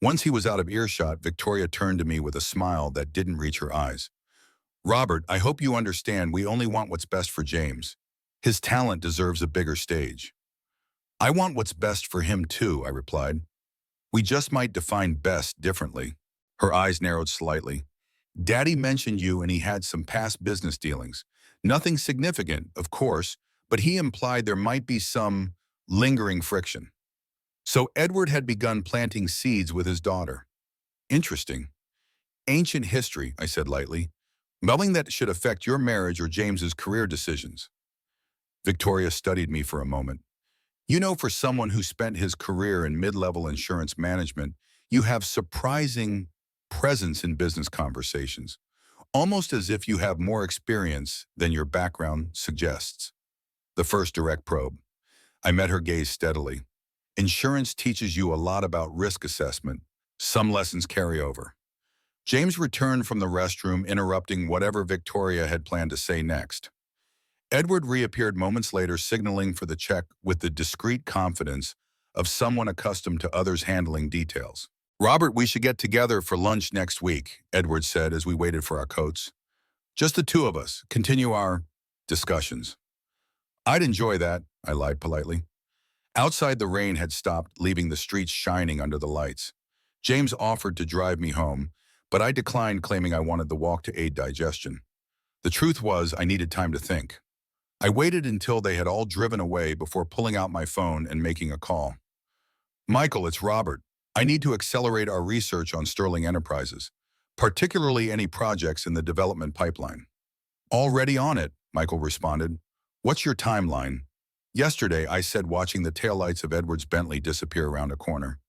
[SPEAKER 1] Once he was out of earshot, Victoria turned to me with a smile that didn't reach her eyes. Robert, I hope you understand we only want what's best for James. His talent deserves a bigger stage. I want what's best for him too, I replied. We just might define best differently. Her eyes narrowed slightly. Daddy mentioned you and he had some past business dealings. Nothing significant, of course, but he implied there might be some lingering friction. So Edward had begun planting seeds with his daughter. Interesting. Ancient history, I said lightly. Nothing that should affect your marriage or James's career decisions. Victoria studied me for a moment. You know, for someone who spent his career in mid-level insurance management, you have surprising presence in business conversations, almost as if you have more experience than your background suggests. The first direct probe. I met her gaze steadily. Insurance teaches you a lot about risk assessment. Some lessons carry over. James returned from the restroom, interrupting whatever Victoria had planned to say next. Edward reappeared moments later, signaling for the check with the discreet confidence of someone accustomed to others handling details. Robert, we should get together for lunch next week, Edward said as we waited for our coats. Just the two of us, continue our discussions. I'd enjoy that, I lied politely. Outside, the rain had stopped, leaving the streets shining under the lights. James offered to drive me home, but I declined, claiming I wanted the walk to aid digestion. The truth was, I needed time to think. I waited until they had all driven away before pulling out my phone and making a call. Michael, it's Robert. I need to accelerate our research on Sterling Enterprises, particularly any projects in the development pipeline. Already on it, Michael responded. What's your timeline? Yesterday, I said, watching the taillights of Edward's Bentley disappear around a corner.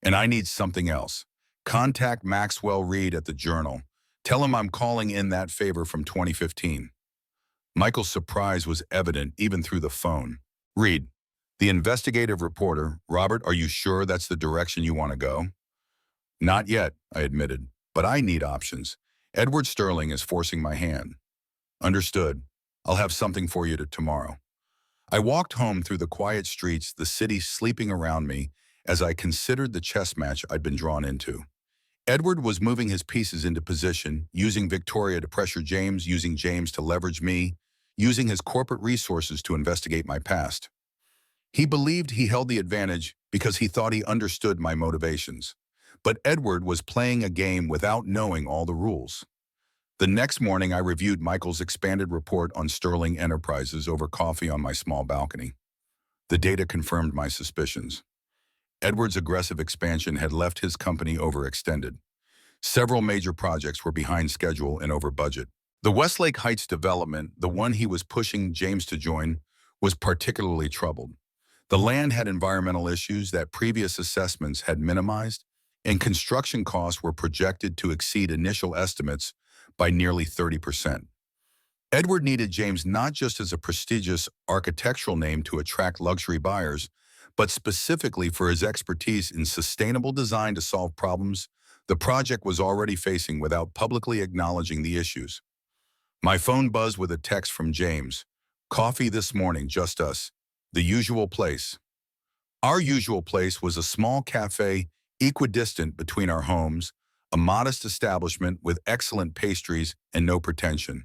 [SPEAKER 1] And I need something else. Contact Maxwell Reed at the Journal. Tell him I'm calling in that favor from 2015. Michael's surprise was evident even through the phone. Reed, the investigative reporter. Robert, are you sure that's the direction you want to go? Not yet, I admitted, but I need options. Edward Sterling is forcing my hand. Understood. I'll have something for you tomorrow. I walked home through the quiet streets, the city sleeping around me, as I considered the chess match I'd been drawn into. Edward was moving his pieces into position, using Victoria to pressure James, using James to leverage me, using his corporate resources to investigate my past. He believed he held the advantage because he thought he understood my motivations. But Edward was playing a game without knowing all the rules. The next morning, I reviewed Michael's expanded report on Sterling Enterprises over coffee on my small balcony. The data confirmed my suspicions. Edward's aggressive expansion had left his company overextended. Several major projects were behind schedule and over budget. The Westlake Heights development, the one he was pushing James to join, was particularly troubled. The land had environmental issues that previous assessments had minimized, and construction costs were projected to exceed initial estimates by nearly 30%. Edward needed James not just as a prestigious architectural name to attract luxury buyers, but specifically for his expertise in sustainable design to solve problems the project was already facing without publicly acknowledging the issues. My phone buzzed with a text from James. Coffee this morning, just us. The usual place. Our usual place was a small cafe equidistant between our homes, a modest establishment with excellent pastries and no pretension.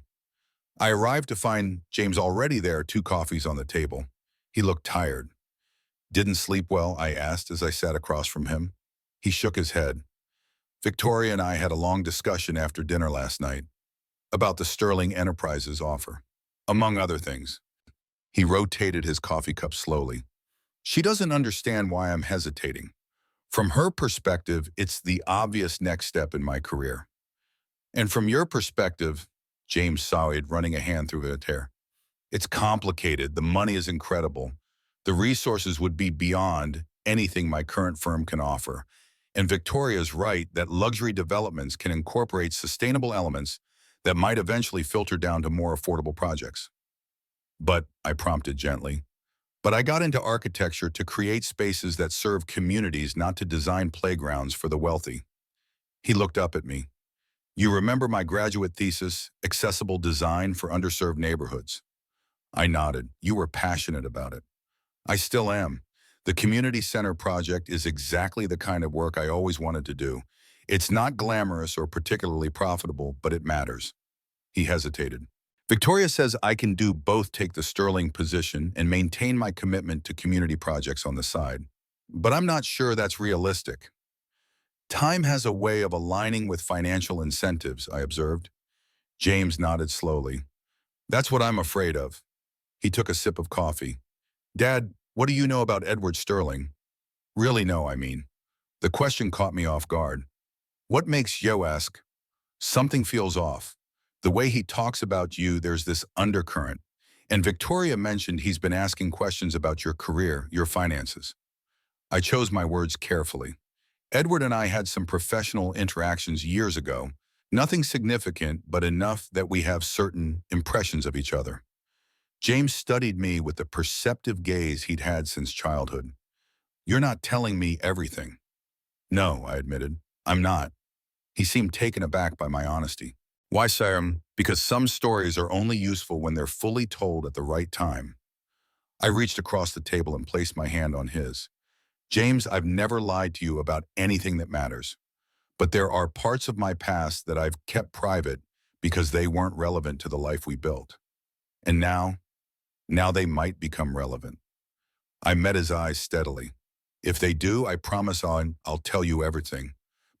[SPEAKER 1] I arrived to find James already there, 2 coffees on the table. He looked tired. Didn't sleep well, I asked as I sat across from him. He shook his head. Victoria and I had a long discussion after dinner last night about the Sterling Enterprises offer, among other things. He rotated his coffee cup slowly. She doesn't understand why I'm hesitating. From her perspective, it's the obvious next step in my career. And from your perspective, James sighed, running a hand through his hair. It's complicated. The money is incredible. The resources would be beyond anything my current firm can offer. And Victoria's right that luxury developments can incorporate sustainable elements that might eventually filter down to more affordable projects. But, I prompted gently, I got into architecture to create spaces that serve communities, not to design playgrounds for the wealthy. He looked up at me. You remember my graduate thesis, Accessible Design for Underserved Neighborhoods? I nodded. You were passionate about it. I still am. The community center project is exactly the kind of work I always wanted to do. It's not glamorous or particularly profitable, but it matters. He hesitated. Victoria says I can do both, take the Sterling position and maintain my commitment to community projects on the side. But I'm not sure that's realistic. Time has a way of aligning with financial incentives, I observed. James nodded slowly. That's what I'm afraid of. He took a sip of coffee. Dad, what do you know about Edward Sterling? Really know, I mean. The question caught me off guard. What makes Yo ask? Something feels off. The way he talks about you, there's this undercurrent. And Victoria mentioned he's been asking questions about your career, your finances. I chose my words carefully. Edward and I had some professional interactions years ago. Nothing significant, but enough that we have certain impressions of each other. James studied me with the perceptive gaze he'd had since childhood. You're not telling me everything. No, I admitted. I'm not. He seemed taken aback by my honesty. Why, sir? Because some stories are only useful when they're fully told at the right time. I reached across the table and placed my hand on his. James, I've never lied to you about anything that matters. But there are parts of my past that I've kept private because they weren't relevant to the life we built. And now they might become relevant. I met his eyes steadily. If they do, I promise I'll tell you everything.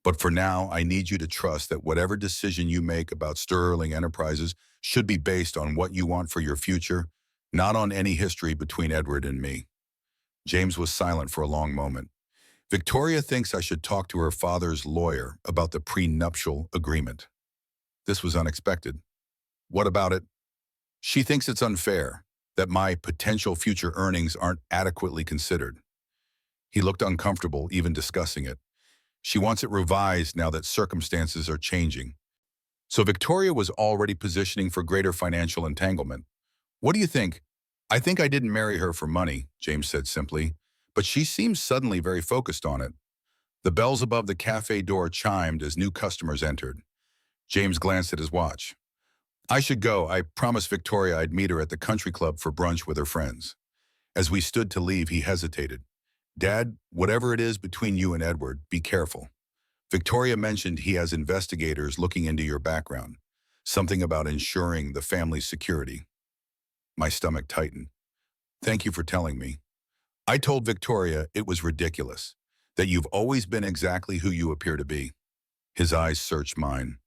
[SPEAKER 1] But for now, I need you to trust that whatever decision you make about Sterling Enterprises should be based on what you want for your future, not on any history between Edward and me. James was silent for a long moment. Victoria thinks I should talk to her father's lawyer about the prenuptial agreement. This was unexpected. What about it? She thinks it's unfair, that my potential future earnings aren't adequately considered. He looked uncomfortable even discussing it. She wants it revised now that circumstances are changing. So Victoria was already positioning for greater financial entanglement. What do you think? I think I didn't marry her for money, James said simply, but she seemed suddenly very focused on it. The bells above the cafe door chimed as new customers entered. James glanced at his watch. I should go. I promised Victoria I'd meet her at the country club for brunch with her friends. As we stood to leave, he hesitated. Dad, whatever it is between you and Edward, be careful. Victoria mentioned he has investigators looking into your background. Something about ensuring the family's security. My stomach tightened. Thank you for telling me. I told Victoria it was ridiculous, that you've always been exactly who you appear to be. His eyes searched mine.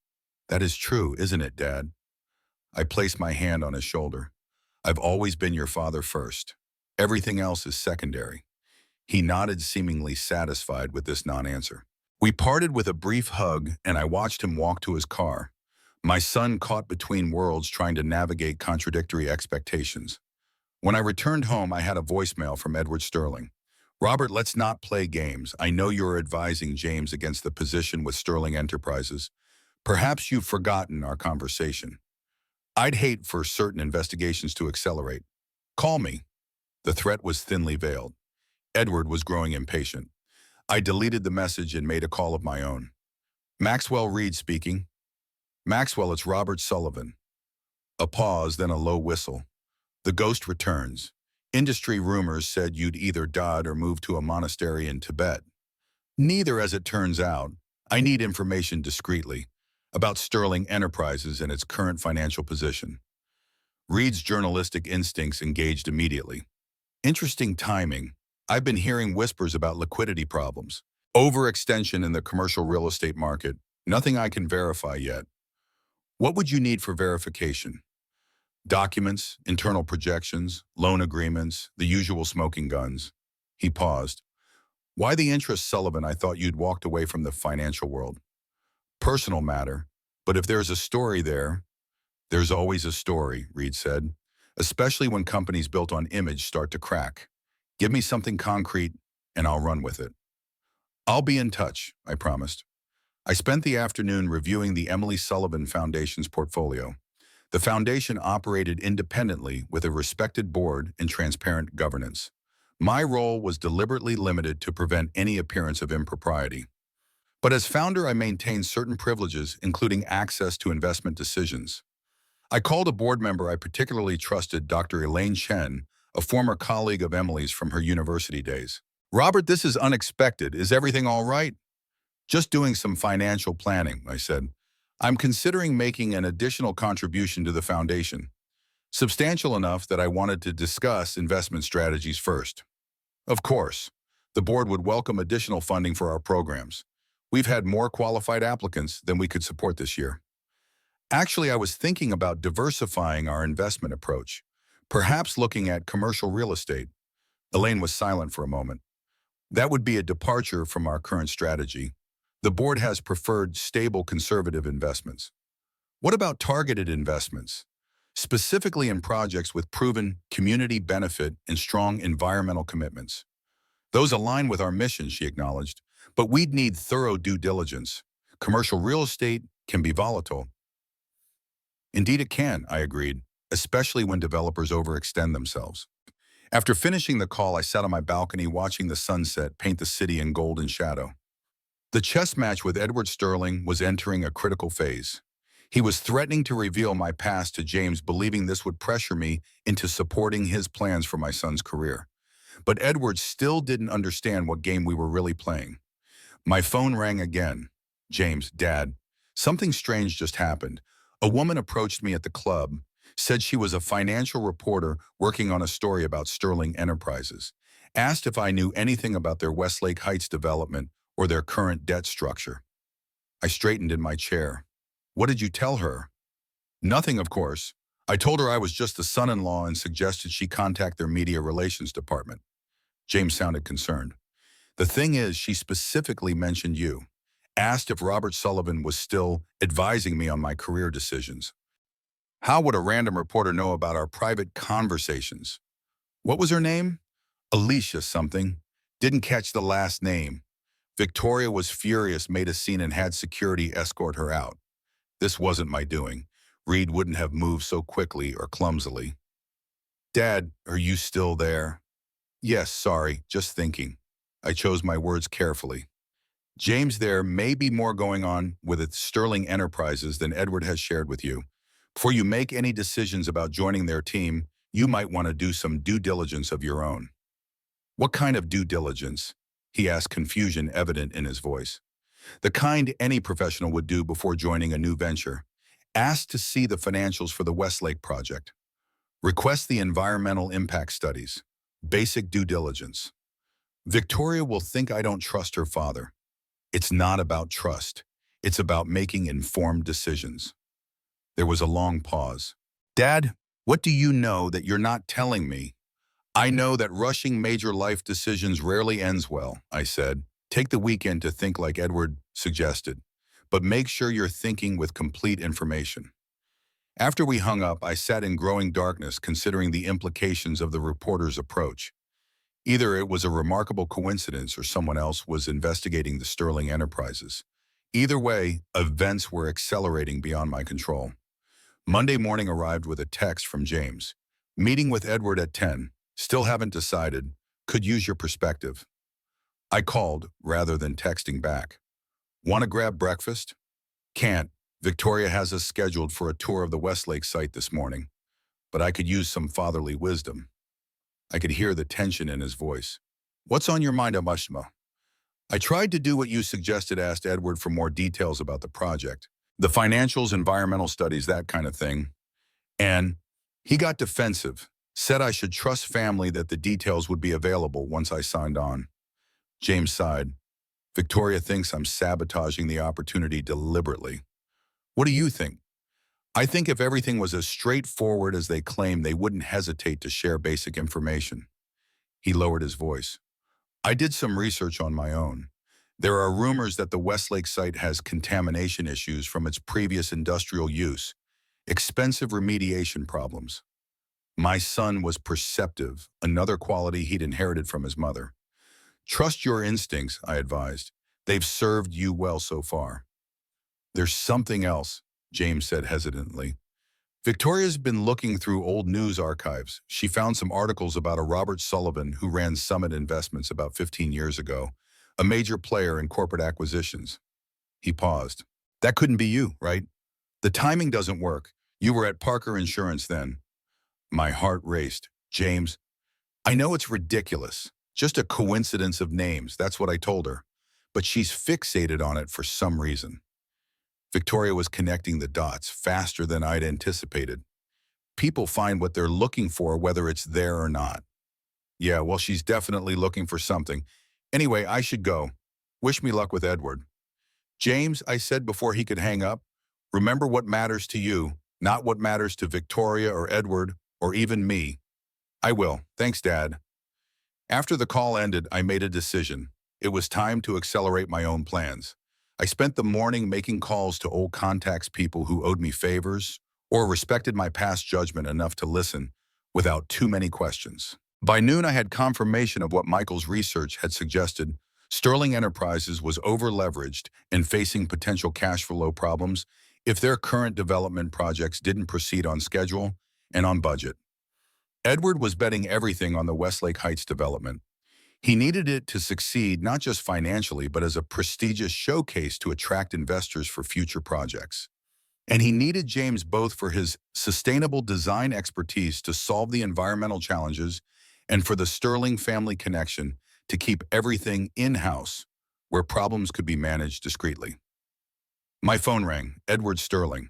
[SPEAKER 1] That is true, isn't it, Dad? I placed my hand on his shoulder. I've always been your father first. Everything else is secondary. He nodded, seemingly satisfied with this non-answer. We parted with a brief hug, and I watched him walk to his car. My son caught between worlds trying to navigate contradictory expectations. When I returned home, I had a voicemail from Edward Sterling. Robert, let's not play games. I know you're advising James against the position with Sterling Enterprises. Perhaps you've forgotten our conversation. I'd hate for certain investigations to accelerate. Call me. The threat was thinly veiled. Edward was growing impatient. I deleted the message and made a call of my own. Maxwell Reed speaking. Maxwell, it's Robert Sullivan. A pause, then a low whistle. The ghost returns. Industry rumors said you'd either died or moved to a monastery in Tibet. Neither, as it turns out. I need information discreetly about Sterling Enterprises and its current financial position. Reed's journalistic instincts engaged immediately. Interesting timing. I've been hearing whispers about liquidity problems. Overextension in the commercial real estate market. Nothing I can verify yet. What would you need for verification? Documents, internal projections, loan agreements, the usual smoking guns. He paused. Why the interest, Sullivan? I thought you'd walked away from the financial world. Personal matter, but if there's a story there, there's always a story, Reed said, especially when companies built on image start to crack. Give me something concrete, and I'll run with it. I'll be in touch, I promised. I spent the afternoon reviewing the Emily Sullivan Foundation's portfolio. The foundation operated independently with a respected board and transparent governance. My role was deliberately limited to prevent any appearance of impropriety. But as founder, I maintained certain privileges, including access to investment decisions. I called a board member I particularly trusted, Dr. Elaine Chen, a former colleague of Emily's from her university days. Robert, this is unexpected. Is everything all right? Just doing some financial planning, I said. I'm considering making an additional contribution to the foundation, substantial enough that I wanted to discuss investment strategies first. Of course, the board would welcome additional funding for our programs. We've had more qualified applicants than we could support this year. Actually, I was thinking about diversifying our investment approach, perhaps looking at commercial real estate. Elaine was silent for a moment. That would be a departure from our current strategy. The board has preferred stable conservative investments. What about targeted investments, specifically in projects with proven community benefit and strong environmental commitments? Those align with our mission, she acknowledged, but we'd need thorough due diligence. Commercial real estate can be volatile. Indeed it can, I agreed, especially when developers overextend themselves. After finishing the call, I sat on my balcony watching the sunset paint the city in golden shadow. The chess match with Edward Sterling was entering a critical phase. He was threatening to reveal my past to James, believing this would pressure me into supporting his plans for my son's career. But Edward still didn't understand what game we were really playing. My phone rang again. James, Dad, something strange just happened. A woman approached me at the club, said she was a financial reporter working on a story about Sterling Enterprises, asked if I knew anything about their Westlake Heights development or their current debt structure. I straightened in my chair. What did you tell her? Nothing, of course. I told her I was just the son-in-law and suggested she contact their media relations department. James sounded concerned. The thing is, she specifically mentioned you, asked if Robert Sullivan was still advising me on my career decisions. How would a random reporter know about our private conversations? What was her name? Alicia something. Didn't catch the last name. Victoria was furious, made a scene, and had security escort her out. This wasn't my doing. Reed wouldn't have moved so quickly or clumsily. Dad, are you still there? Yes, sorry, just thinking. I chose my words carefully. James, there may be more going on with its Sterling Enterprises than Edward has shared with you, Before you make any decisions about joining their team, you might want to do some due diligence of your own. What kind of due diligence? He asked, confusion evident in his voice. The kind any professional would do before joining a new venture. Ask to see the financials for the Westlake project. Request the environmental impact studies. Basic due diligence. Victoria will think I don't trust her father. It's not about trust. It's about making informed decisions. There was a long pause. Dad, what do you know that you're not telling me? I know that rushing major life decisions rarely ends well, I said. Take the weekend to think like Edward suggested, but make sure you're thinking with complete information. After we hung up, I sat in growing darkness considering the implications of the reporter's approach. Either it was a remarkable coincidence or someone else was investigating the Sterling Enterprises. Either way, events were accelerating beyond my control. Monday morning arrived with a text from James. Meeting with Edward at 10. Still haven't decided. Could use your perspective. I called rather than texting back. Want to grab breakfast? Can't. Victoria has us scheduled for a tour of the Westlake site this morning. But I could use some fatherly wisdom. I could hear the tension in his voice. What's on your mind, Amashma? I tried to do what you suggested, asked Edward for more details about the project. The financials, environmental studies, that kind of thing. And he got defensive, said I should trust family that the details would be available once I signed on. James sighed. Victoria thinks I'm sabotaging the opportunity deliberately. What do you think? I think if everything was as straightforward as they claim, they wouldn't hesitate to share basic information. He lowered his voice. I did some research on my own. There are rumors that the Westlake site has contamination issues from its previous industrial use, expensive remediation problems. My son was perceptive, another quality he'd inherited from his mother. Trust your instincts, I advised. They've served you well so far. There's something else, James said hesitantly. Victoria's been looking through old news archives. She found some articles about a Robert Sullivan who ran Summit Investments about 15 years ago, a major player in corporate acquisitions. He paused. That couldn't be you, right? The timing doesn't work. You were at Parker Insurance then. My heart raced. James, I know it's ridiculous. Just a coincidence of names, that's what I told her. But she's fixated on it for some reason. Victoria was connecting the dots faster than I'd anticipated. People find what they're looking for whether it's there or not. Yeah, well, she's definitely looking for something. Anyway, I should go. Wish me luck with Edward. James, I said before he could hang up, remember what matters to you, not what matters to Victoria or Edward or even me. I will. Thanks, Dad. After the call ended, I made a decision. It was time to accelerate my own plans. I spent the morning making calls to old contacts, people who owed me favors or respected my past judgment enough to listen without too many questions. By noon, I had confirmation of what Michael's research had suggested. Sterling Enterprises was over-leveraged and facing potential cash flow problems if their current development projects didn't proceed on schedule and on budget. Edward was betting everything on the Westlake Heights development. He needed it to succeed not just financially, but as a prestigious showcase to attract investors for future projects. And he needed James both for his sustainable design expertise to solve the environmental challenges and for the Sterling family connection to keep everything in-house where problems could be managed discreetly. My phone rang. Edward Sterling.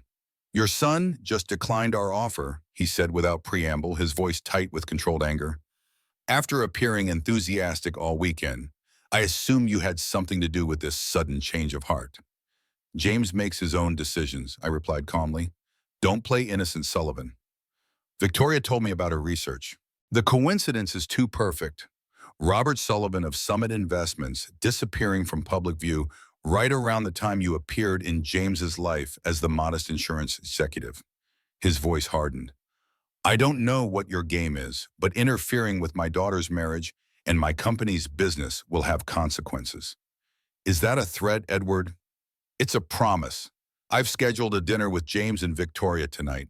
[SPEAKER 1] Your son just declined our offer, he said without preamble, his voice tight with controlled anger. After appearing enthusiastic all weekend, I assume you had something to do with this sudden change of heart. James makes his own decisions, I replied calmly. Don't play innocent Sullivan. Victoria told me about her research. The coincidence is too perfect. Robert Sullivan of Summit Investments disappearing from public view right around the time you appeared in James's life as the modest insurance executive. His voice hardened. I don't know what your game is, but interfering with my daughter's marriage and my company's business will have consequences. Is that a threat, Edward? It's a promise. I've scheduled a dinner with James and Victoria tonight.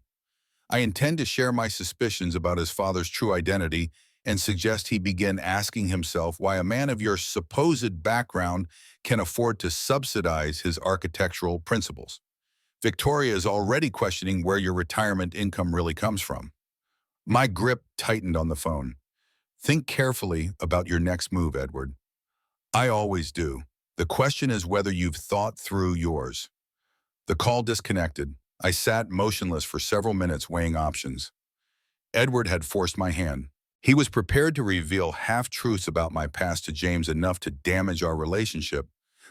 [SPEAKER 1] I intend to share my suspicions about his father's true identity and suggest he begin asking himself why a man of your supposed background can afford to subsidize his architectural principles. Victoria is already questioning where your retirement income really comes from. My grip tightened on the phone. Think carefully about your next move, Edward. I always do. The question is whether you've thought through yours. The call disconnected. I sat motionless for several minutes weighing options. Edward had forced my hand. He was prepared to reveal half-truths about my past to James, enough to damage our relationship,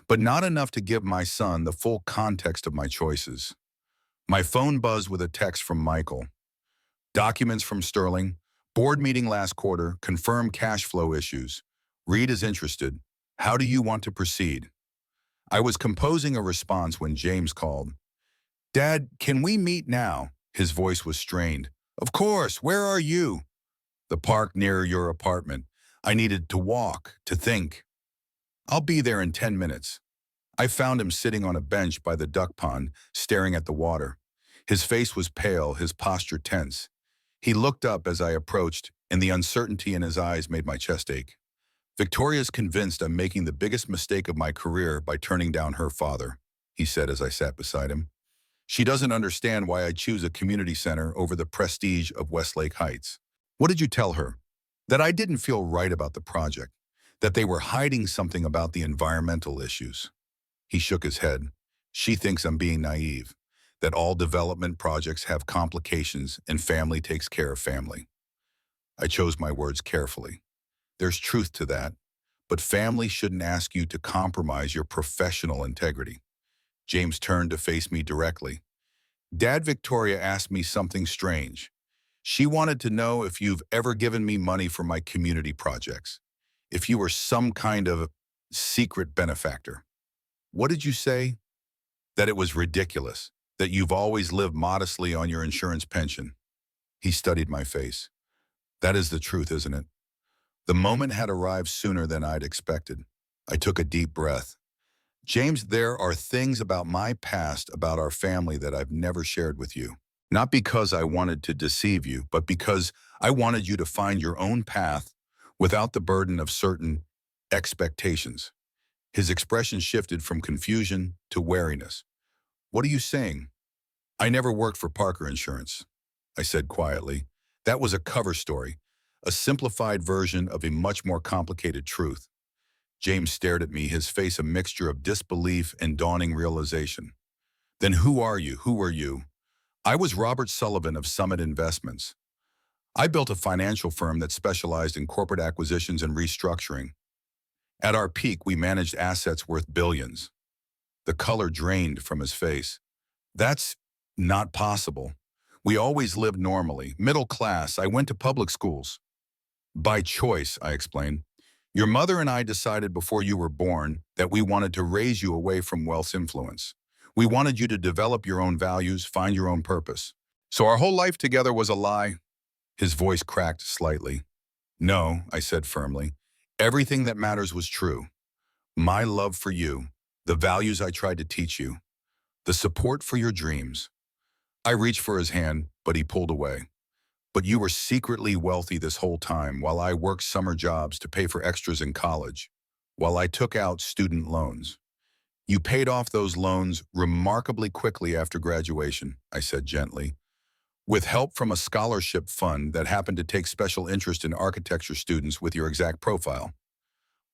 [SPEAKER 1] but not enough to give my son the full context of my choices. My phone buzzed with a text from Michael. Documents from Sterling. Board meeting last quarter. Confirmed cash flow issues. Reed is interested. How do you want to proceed? I was composing a response when James called. Dad, can we meet now? His voice was strained. Of course. Where are you? The park near your apartment. I needed to walk, to think. I'll be there in 10 minutes. I found him sitting on a bench by the duck pond, staring at the water. His face was pale, his posture tense. He looked up as I approached, and the uncertainty in his eyes made my chest ache. Victoria's convinced I'm making the biggest mistake of my career by turning down her father, he said as I sat beside him. She doesn't understand why I choose a community center over the prestige of Westlake Heights. What did you tell her? That I didn't feel right about the project, that they were hiding something about the environmental issues. He shook his head. She thinks I'm being naive, that all development projects have complications and family takes care of family. I chose my words carefully. There's truth to that, but family shouldn't ask you to compromise your professional integrity. James turned to face me directly. Dad, Victoria asked me something strange. She wanted to know if you've ever given me money for my community projects, if you were some kind of secret benefactor. What did you say? That it was ridiculous, that you've always lived modestly on your insurance pension. He studied my face. That is the truth, isn't it? The moment had arrived sooner than I'd expected. I took a deep breath. James, there are things about my past, about our family, that I've never shared with you. Not because I wanted to deceive you, but because I wanted you to find your own path without the burden of certain expectations. His expression shifted from confusion to wariness. What are you saying? I never worked for Parker Insurance, I said quietly. That was a cover story, a simplified version of a much more complicated truth. James stared at me, his face a mixture of disbelief and dawning realization. Then who are you? Who are you? I was Robert Sullivan of Summit Investments. I built a financial firm that specialized in corporate acquisitions and restructuring. At our peak, we managed assets worth billions. The color drained from his face. That's not possible. We always lived normally, middle class. I went to public schools. By choice, I explained. Your mother and I decided before you were born that we wanted to raise you away from wealth's influence. We wanted you to develop your own values, find your own purpose. So our whole life together was a lie. His voice cracked slightly. No, I said firmly. Everything that matters was true. My love for you, the values I tried to teach you, the support for your dreams. I reached for his hand, but he pulled away. But you were secretly wealthy this whole time, while I worked summer jobs to pay for extras in college, while I took out student loans. You paid off those loans remarkably quickly after graduation, I said gently, with help from a scholarship fund that happened to take special interest in architecture students with your exact profile.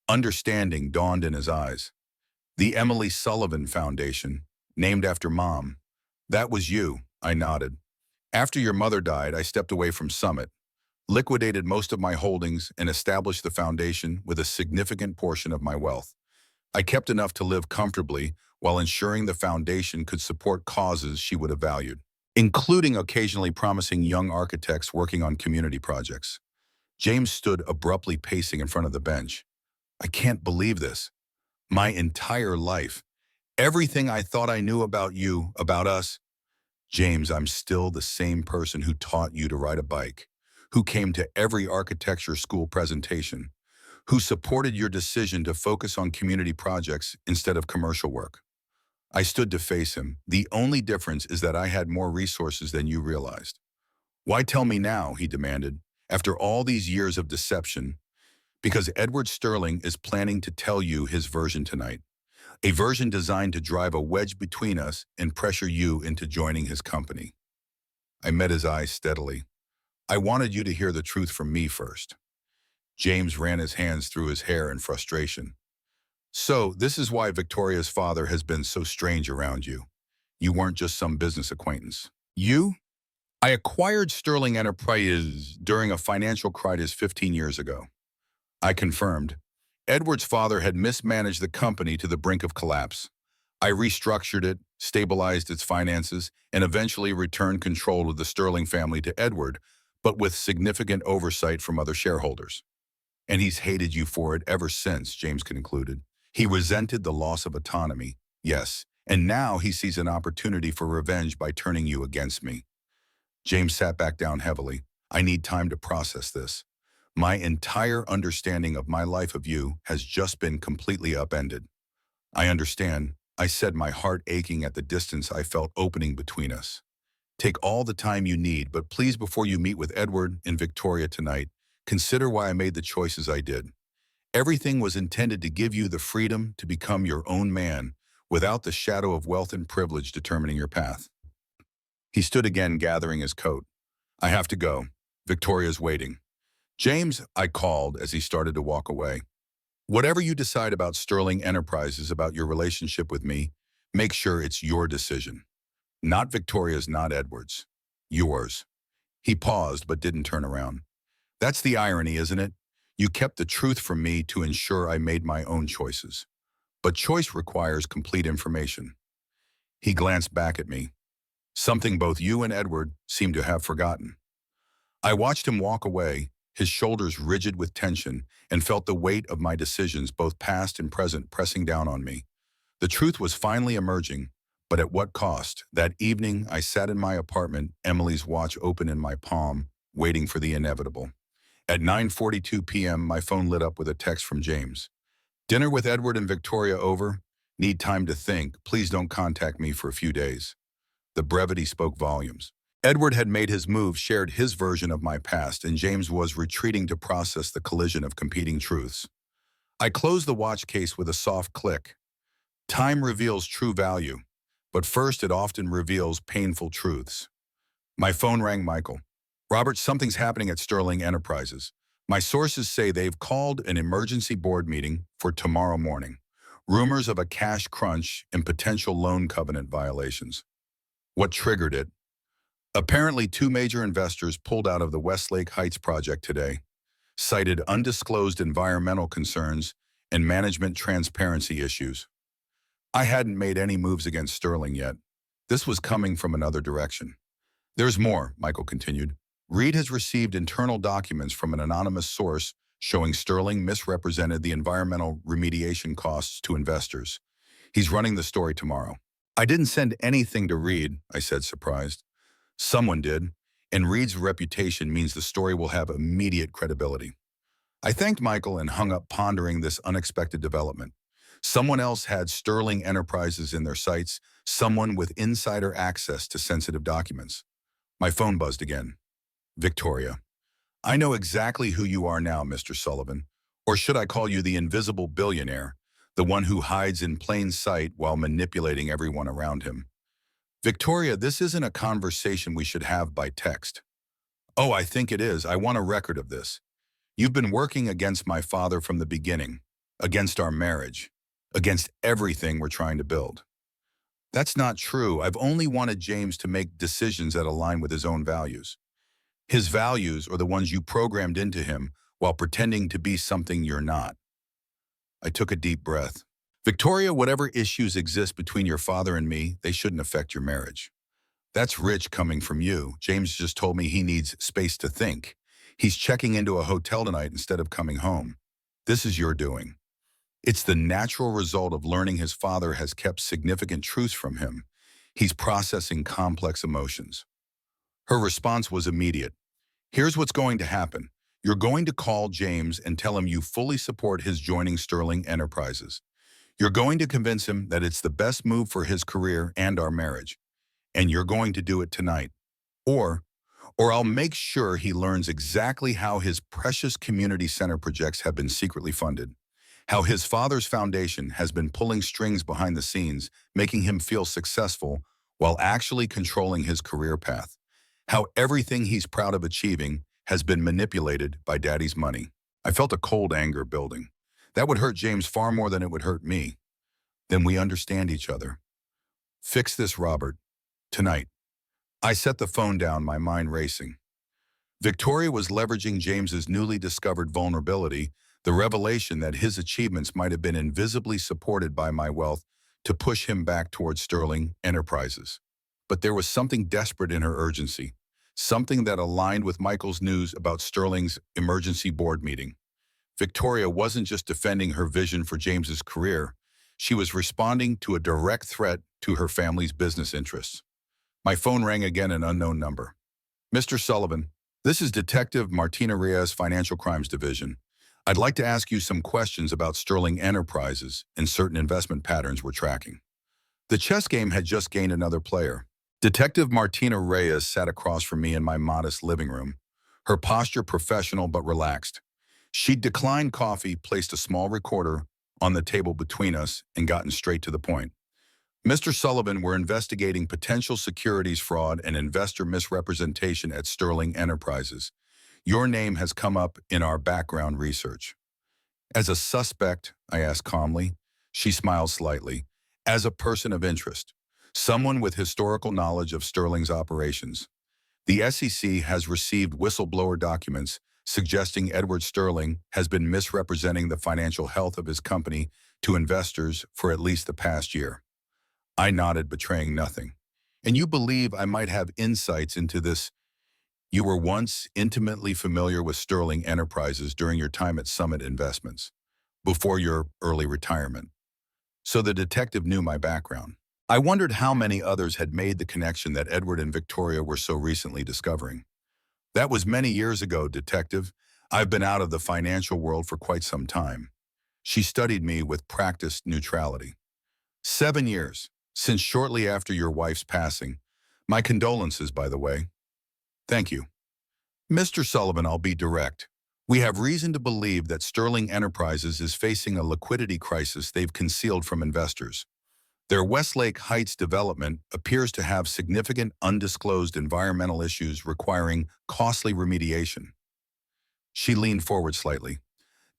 [SPEAKER 1] Understanding dawned in his eyes. The Emily Sullivan Foundation, named after Mom. That was you, I nodded. After your mother died, I stepped away from Summit, liquidated most of my holdings, and established the foundation with a significant portion of my wealth. I kept enough to live comfortably while ensuring the foundation could support causes she would have valued, including occasionally promising young architects working on community projects. James stood abruptly pacing in front of the bench. I can't believe this. My entire life, everything I thought I knew about you, about us. James, I'm still the same person who taught you to ride a bike, who came to every architecture school presentation, who supported your decision to focus on community projects instead of commercial work. I stood to face him. The only difference is that I had more resources than you realized. Why tell me now, he demanded, after all these years of deception? Because Edward Sterling is planning to tell you his version tonight. a version designed to drive a wedge between us and pressure you into joining his company. I met his eyes steadily. I wanted you to hear the truth from me first. James ran his hands through his hair in frustration. So, this is why Victoria's father has been so strange around you. You weren't just some business acquaintance. You? I acquired Sterling Enterprises during a financial crisis 15 years ago. I confirmed. Edward's father had mismanaged the company to the brink of collapse. I restructured it, stabilized its finances, and eventually returned control of the Sterling family to Edward, but with significant oversight from other shareholders. And he's hated you for it ever since, James concluded. He resented the loss of autonomy, yes, and now he sees an opportunity for revenge by turning you against me. James sat back down heavily. I need time to process this. My entire understanding of my life of you has just been completely upended. I understand, I said, my heart aching at the distance I felt opening between us. Take all the time you need, but please, before you meet with Edward and Victoria tonight, consider why I made the choices I did. Everything was intended to give you the freedom to become your own man without the shadow of wealth and privilege determining your path. He stood again, gathering his coat. I have to go. Victoria's waiting. James, I called as he started to walk away. Whatever you decide about Sterling Enterprises, about your relationship with me, make sure it's your decision. Not Victoria's, not Edward's. Yours. He paused but didn't turn around. That's the irony, isn't it? You kept the truth from me to ensure I made my own choices. But choice requires complete information. He glanced back at me, something both you and Edward seemed to have forgotten. I watched him walk away, his shoulders rigid with tension, and felt the weight of my decisions, both past and present, pressing down on me. The truth was finally emerging, but at what cost? That evening, I sat in my apartment, Emily's watch open in my palm, waiting for the inevitable. At 9:42 p.m., my phone lit up with a text from James. Dinner with Edward and Victoria over? Need time to think. Please don't contact me for a few days. The brevity spoke volumes. Edward had made his move, shared his version of my past, and James was retreating to process the collision of competing truths. I closed the watch case with a soft click. Time reveals true value, but first it often reveals painful truths. My phone rang. Michael. Robert, something's happening at Sterling Enterprises. My sources say they've called an emergency board meeting for tomorrow morning. Rumors of a cash crunch and potential loan covenant violations. What triggered it? Apparently, 2 major investors pulled out of the Westlake Heights project today, cited undisclosed environmental concerns and management transparency issues. I hadn't made any moves against Sterling yet. This was coming from another direction. There's more, Michael continued. Reed has received internal documents from an anonymous source showing Sterling misrepresented the environmental remediation costs to investors. He's running the story tomorrow. I didn't send anything to Reed, I said, surprised. Someone did, and Reed's reputation means the story will have immediate credibility. I thanked Michael and hung up, pondering this unexpected development. Someone else had Sterling Enterprises in their sights, someone with insider access to sensitive documents. My phone buzzed again. Victoria. I know exactly who you are now, Mr. Sullivan. Or should I call you the invisible billionaire, the one who hides in plain sight while manipulating everyone around him? Victoria, this isn't a conversation we should have by text. Oh, I think it is. I want a record of this. You've been working against my father from the beginning, against our marriage, against everything we're trying to build. That's not true. I've only wanted James to make decisions that align with his own values. His values are the ones you programmed into him while pretending to be something you're not. I took a deep breath. Victoria, whatever issues exist between your father and me, they shouldn't affect your marriage. That's rich coming from you. James just told me he needs space to think. He's checking into a hotel tonight instead of coming home. This is your doing. It's the natural result of learning his father has kept significant truths from him. He's processing complex emotions. Her response was immediate. Here's what's going to happen. You're going to call James and tell him you fully support his joining Sterling Enterprises. You're going to convince him that it's the best move for his career and our marriage. And you're going to do it tonight. Or I'll make sure he learns exactly how his precious community center projects have been secretly funded, how his father's foundation has been pulling strings behind the scenes, making him feel successful while actually controlling his career path. How everything he's proud of achieving has been manipulated by daddy's money. I felt a cold anger building. That would hurt James far more than it would hurt me. Then we understand each other. Fix this, Robert. Tonight. I set the phone down, my mind racing. Victoria was leveraging James's newly discovered vulnerability, the revelation that his achievements might have been invisibly supported by my wealth, to push him back towards Sterling Enterprises. But there was something desperate in her urgency, something that aligned with Michael's news about Sterling's emergency board meeting. Victoria wasn't just defending her vision for James's career, she was responding to a direct threat to her family's business interests. My phone rang again, an unknown number. Mr. Sullivan, this is Detective Martina Reyes, Financial Crimes Division. I'd like to ask you some questions about Sterling Enterprises and certain investment patterns we're tracking. The chess game had just gained another player. Detective Martina Reyes sat across from me in my modest living room, her posture professional but relaxed. She'd declined coffee, placed a small recorder on the table between us, and gotten straight to the point. Mr. Sullivan, we're investigating potential securities fraud and investor misrepresentation at Sterling Enterprises. Your name has come up in our background research. As a suspect, I asked calmly. She smiled slightly. As a person of interest, someone with historical knowledge of Sterling's operations. The SEC has received whistleblower documents suggesting Edward Sterling has been misrepresenting the financial health of his company to investors for at least the past year. I nodded, betraying nothing. And you believe I might have insights into this? You were once intimately familiar with Sterling Enterprises during your time at Summit Investments, before your early retirement. So the detective knew my background. I wondered how many others had made the connection that Edward and Victoria were so recently discovering. That was many years ago, Detective. I've been out of the financial world for quite some time. She studied me with practiced neutrality. 7 years, since shortly after your wife's passing. My condolences, by the way. Thank you. Mr. Sullivan, I'll be direct. We have reason to believe that Sterling Enterprises is facing a liquidity crisis they've concealed from investors. Their Westlake Heights development appears to have significant undisclosed environmental issues requiring costly remediation. She leaned forward slightly.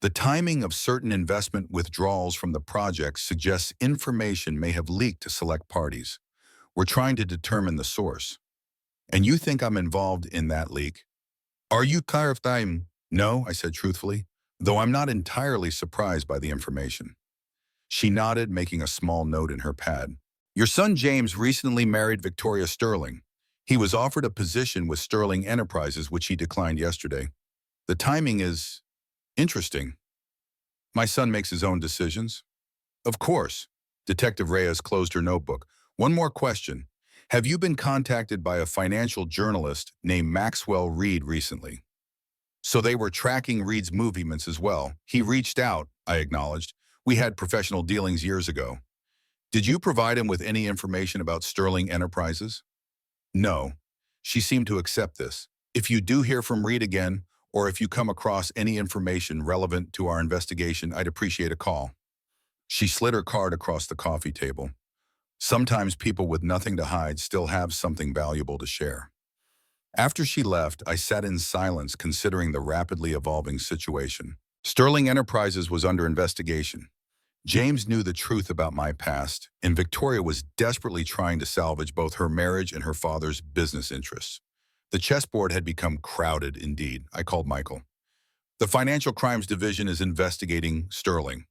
[SPEAKER 1] The timing of certain investment withdrawals from the project suggests information may have leaked to select parties. We're trying to determine the source. And you think I'm involved in that leak? Are you clarifying? No, I said truthfully, though I'm not entirely surprised by the information. She nodded, making a small note in her pad. Your son James recently married Victoria Sterling. He was offered a position with Sterling Enterprises, which he declined yesterday. The timing is interesting. My son makes his own decisions. Of course. Detective Reyes closed her notebook. One more question. Have you been contacted by a financial journalist named Maxwell Reed recently? So they were tracking Reed's movements as well. He reached out, I acknowledged. We had professional dealings years ago. Did you provide him with any information about Sterling Enterprises? No. She seemed to accept this. If you do hear from Reed again, or if you come across any information relevant to our investigation, I'd appreciate a call. She slid her card across the coffee table. Sometimes people with nothing to hide still have something valuable to share. After she left, I sat in silence considering the rapidly evolving situation. Sterling Enterprises was under investigation. James knew the truth about my past, and Victoria was desperately trying to salvage both her marriage and her father's business interests. The chessboard had become crowded indeed. I called Michael. The Financial Crimes Division is investigating Sterling.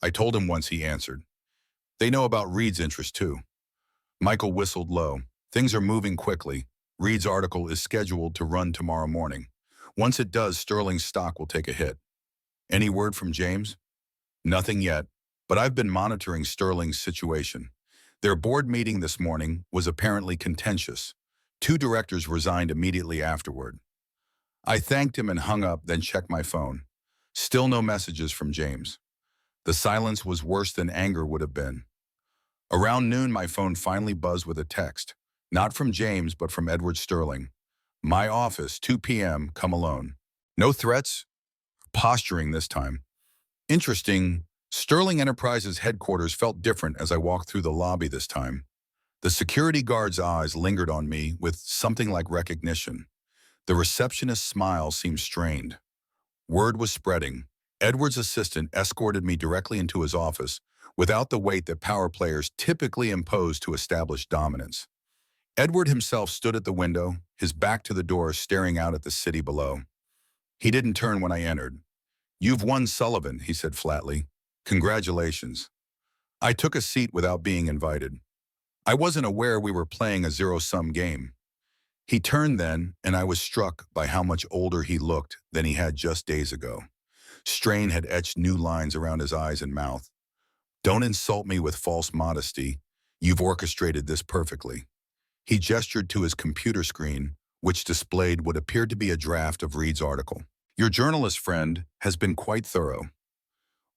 [SPEAKER 1] I told him once he answered. They know about Reed's interest too. Michael whistled low. Things are moving quickly. Reed's article is scheduled to run tomorrow morning. Once it does, Sterling's stock will take a hit. Any word from James? Nothing yet, but I've been monitoring Sterling's situation. Their board meeting this morning was apparently contentious. 2 directors resigned immediately afterward. I thanked him and hung up, then checked my phone. Still no messages from James. The silence was worse than anger would have been. Around noon, my phone finally buzzed with a text. Not from James, but from Edward Sterling. My office, 2 p.m., come alone. No threats? Posturing this time. Interesting. Sterling Enterprises headquarters felt different as I walked through the lobby this time. The security guard's eyes lingered on me with something like recognition. The receptionist's smile seemed strained. Word was spreading. Edward's assistant escorted me directly into his office without the weight that power players typically impose to establish dominance. Edward himself stood at the window, his back to the door, staring out at the city below. He didn't turn when I entered. "You've won, Sullivan," he said flatly. "Congratulations." I took a seat without being invited. I wasn't aware we were playing a zero-sum game. He turned then, and I was struck by how much older he looked than he had just days ago. Strain had etched new lines around his eyes and mouth. "Don't insult me with false modesty. You've orchestrated this perfectly." He gestured to his computer screen, which displayed what appeared to be a draft of Reed's article. "Your journalist friend has been quite thorough."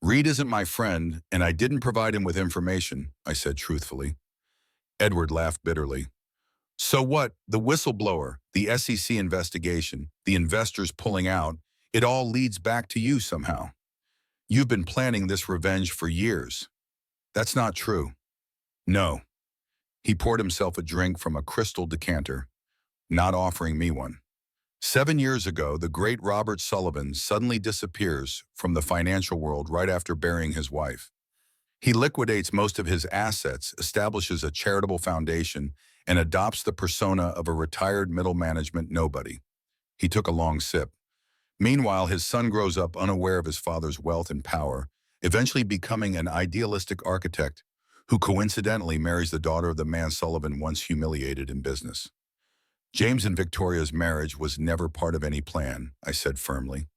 [SPEAKER 1] "Reed isn't my friend, and I didn't provide him with information," I said truthfully. Edward laughed bitterly. "So what? The whistleblower, the SEC investigation, the investors pulling out, it all leads back to you somehow. You've been planning this revenge for years." "That's not true." "No." He poured himself a drink from a crystal decanter, not offering me one. "7 years ago, the great Robert Sullivan suddenly disappears from the financial world right after burying his wife. He liquidates most of his assets, establishes a charitable foundation, and adopts the persona of a retired middle management nobody." He took a long sip. "Meanwhile, his son grows up unaware of his father's wealth and power, eventually becoming an idealistic architect who coincidentally marries the daughter of the man Sullivan once humiliated in business." "James and Victoria's marriage was never part of any plan," I said firmly.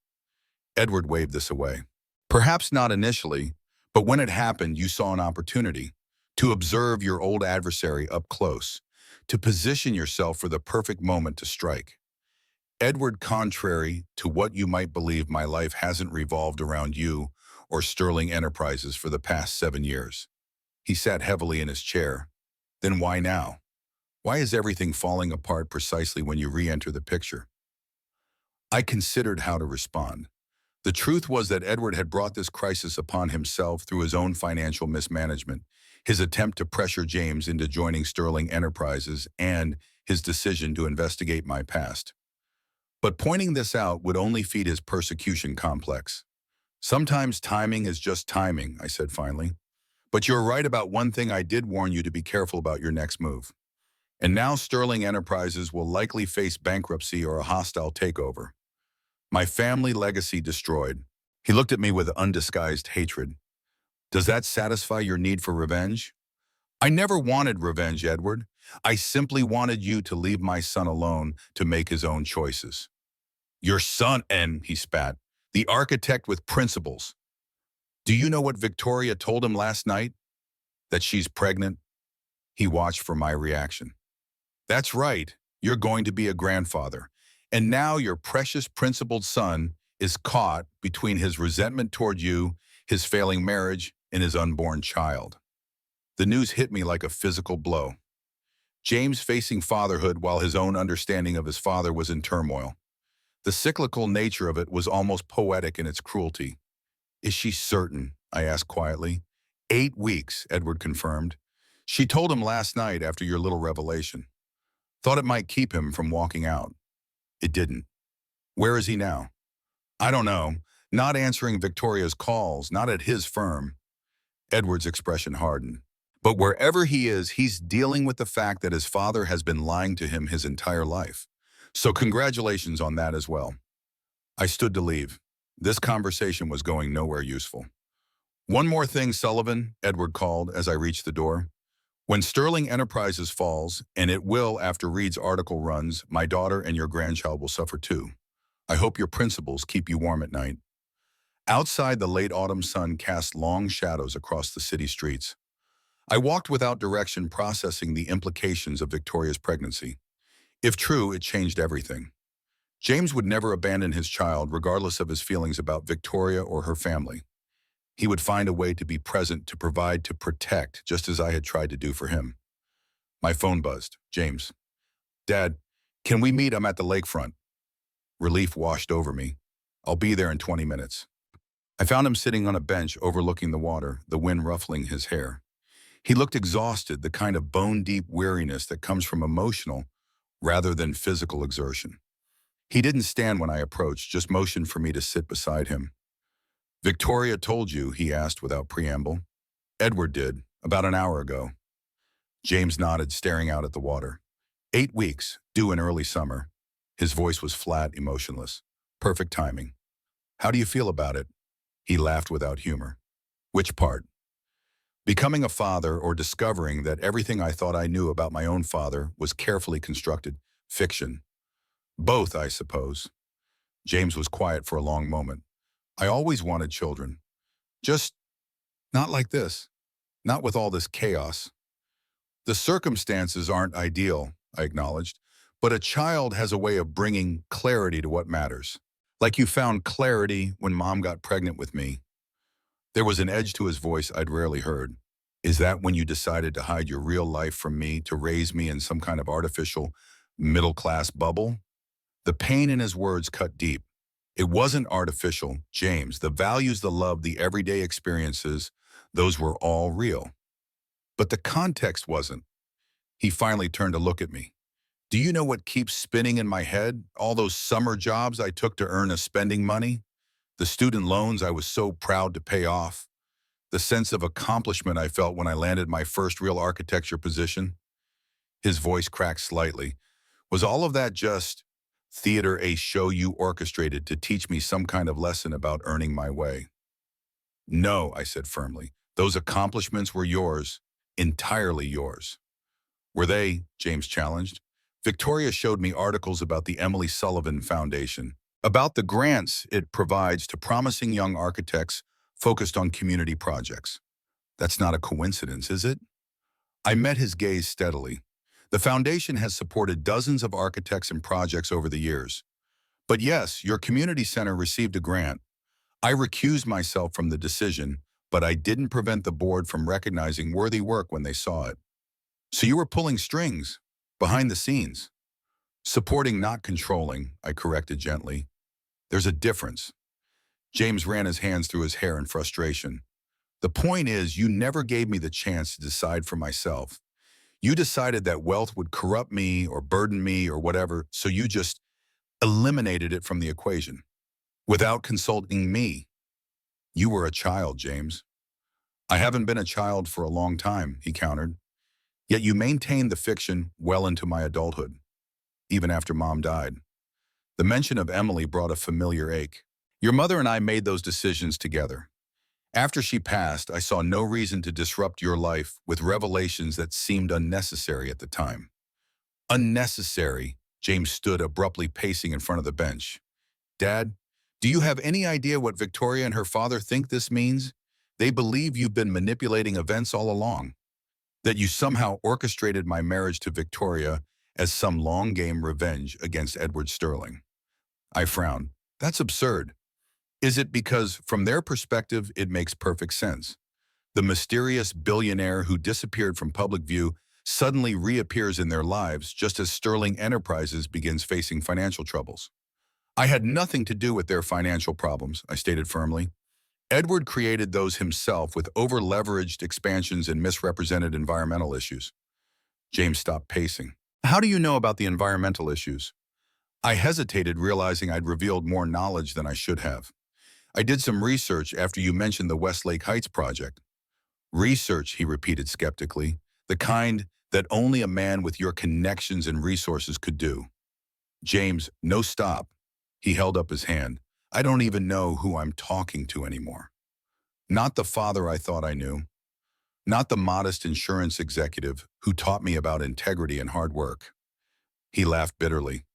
[SPEAKER 1] Edward waved this away. "Perhaps not initially, but when it happened, you saw an opportunity to observe your old adversary up close, to position yourself for the perfect moment to strike. Edward, contrary to what you might believe, my life hasn't revolved around you or Sterling Enterprises for the past 7 years. He sat heavily in his chair. "Then why now? Why is everything falling apart precisely when you re-enter the picture?" I considered how to respond. The truth was that Edward had brought this crisis upon himself through his own financial mismanagement, his attempt to pressure James into joining Sterling Enterprises, and his decision to investigate my past. But pointing this out would only feed his persecution complex. "Sometimes timing is just timing," I said finally. "But you're right about one thing. I did warn you to be careful about your next move. And now Sterling Enterprises will likely face bankruptcy or a hostile takeover. My family legacy destroyed." He looked at me with undisguised hatred. "Does that satisfy your need for revenge?" "I never wanted revenge, Edward. I simply wanted you to leave my son alone to make his own choices." "Your son," and he spat, "the architect with principles. Do you know what Victoria told him last night? That she's pregnant?" He watched for my reaction. "That's right. You're going to be a grandfather. And now your precious principled son is caught between his resentment toward you, his failing marriage, and his unborn child." The news hit me like a physical blow. James facing fatherhood while his own understanding of his father was in turmoil. The cyclical nature of it was almost poetic in its cruelty. "Is she certain?" I asked quietly. 8 weeks, Edward confirmed. "She told him last night after your little revelation. Thought it might keep him from walking out. It didn't." "Where is he now?" "I don't know. Not answering Victoria's calls, not at his firm." Edward's expression hardened. "But wherever he is, he's dealing with the fact that his father has been lying to him his entire life. So congratulations on that as well." I stood to leave. This conversation was going nowhere useful. "One more thing, Sullivan," Edward called as I reached the door. "When Sterling Enterprises falls, and it will after Reed's article runs, my daughter and your grandchild will suffer too. I hope your principles keep you warm at night." Outside, the late autumn sun cast long shadows across the city streets. I walked without direction, processing the implications of Victoria's pregnancy. If true, it changed everything. James would never abandon his child, regardless of his feelings about Victoria or her family. He would find a way to be present, to provide, to protect, just as I had tried to do for him. My phone buzzed. "James." "Dad, can we meet? I'm at the lakefront." Relief washed over me. "I'll be there in 20 minutes." I found him sitting on a bench overlooking the water, the wind ruffling his hair. He looked exhausted, the kind of bone-deep weariness that comes from emotional rather than physical exertion. He didn't stand when I approached, just motioned for me to sit beside him. "Victoria told you," he asked without preamble. "Edward did, about an hour ago." James nodded, staring out at the water. 8 weeks, due in early summer. His voice was flat, emotionless. Perfect timing. "How do you feel about it?" He laughed without humor. "Which part?" "Becoming a father or discovering that everything I thought I knew about my own father was carefully constructed fiction." "Both, I suppose." James was quiet for a long moment. "I always wanted children. Just not like this. Not with all this chaos." "The circumstances aren't ideal," I acknowledged, "but a child has a way of bringing clarity to what matters. Like you found clarity when Mom got pregnant with me." There was an edge to his voice I'd rarely heard. "Is that when you decided to hide your real life from me, to raise me in some kind of artificial, middle-class bubble?" The pain in his words cut deep. "It wasn't artificial, James. The values, the love, the everyday experiences, those were all real. But the context wasn't." He finally turned to look at me. "Do you know what keeps spinning in my head? All those summer jobs I took to earn a spending money? The student loans I was so proud to pay off? The sense of accomplishment I felt when I landed my first real architecture position?" His voice cracked slightly. "Was all of that just theater, a show you orchestrated to teach me some kind of lesson about earning my way?" "No," I said firmly. "Those accomplishments were yours, entirely yours." "Were they?" James challenged. "Victoria showed me articles about the Emily Sullivan Foundation, about the grants it provides to promising young architects focused on community projects. That's not a coincidence, is it?" I met his gaze steadily. "The foundation has supported dozens of architects and projects over the years. But yes, your community center received a grant. I recused myself from the decision, but I didn't prevent the board from recognizing worthy work when they saw it." "So you were pulling strings, behind the scenes." "Supporting, not controlling," I corrected gently. "There's a difference." James ran his hands through his hair in frustration. "The point is, you never gave me the chance to decide for myself. You decided that wealth would corrupt me or burden me or whatever, so you just eliminated it from the equation. Without consulting me." "You were a child, James." "I haven't been a child for a long time," he countered. "Yet you maintained the fiction well into my adulthood, even after Mom died." The mention of Emily brought a familiar ache. "Your mother and I made those decisions together. After she passed, I saw no reason to disrupt your life with revelations that seemed unnecessary at the time." "Unnecessary?" James stood abruptly, pacing in front of the bench. "Dad, do you have any idea what Victoria and her father think this means? They believe you've been manipulating events all along, that you somehow orchestrated my marriage to Victoria as some long-game revenge against Edward Sterling." I frowned. "That's absurd." "Is it? Because from their perspective, it makes perfect sense. The mysterious billionaire who disappeared from public view suddenly reappears in their lives just as Sterling Enterprises begins facing financial troubles. I had nothing to do with their financial problems," I stated firmly. "Edward created those himself with over-leveraged expansions and misrepresented environmental issues." James stopped pacing. "How do you know about the environmental issues?" I hesitated, realizing I'd revealed more knowledge than I should have. "I did some research after you mentioned the Westlake Heights project." "Research," he repeated skeptically, "the kind that only a man with your connections and resources could do." "James, no, stop." He held up his hand. "I don't even know who I'm talking to anymore. Not the father I thought I knew. Not the modest insurance executive who taught me about integrity and hard work." He laughed bitterly.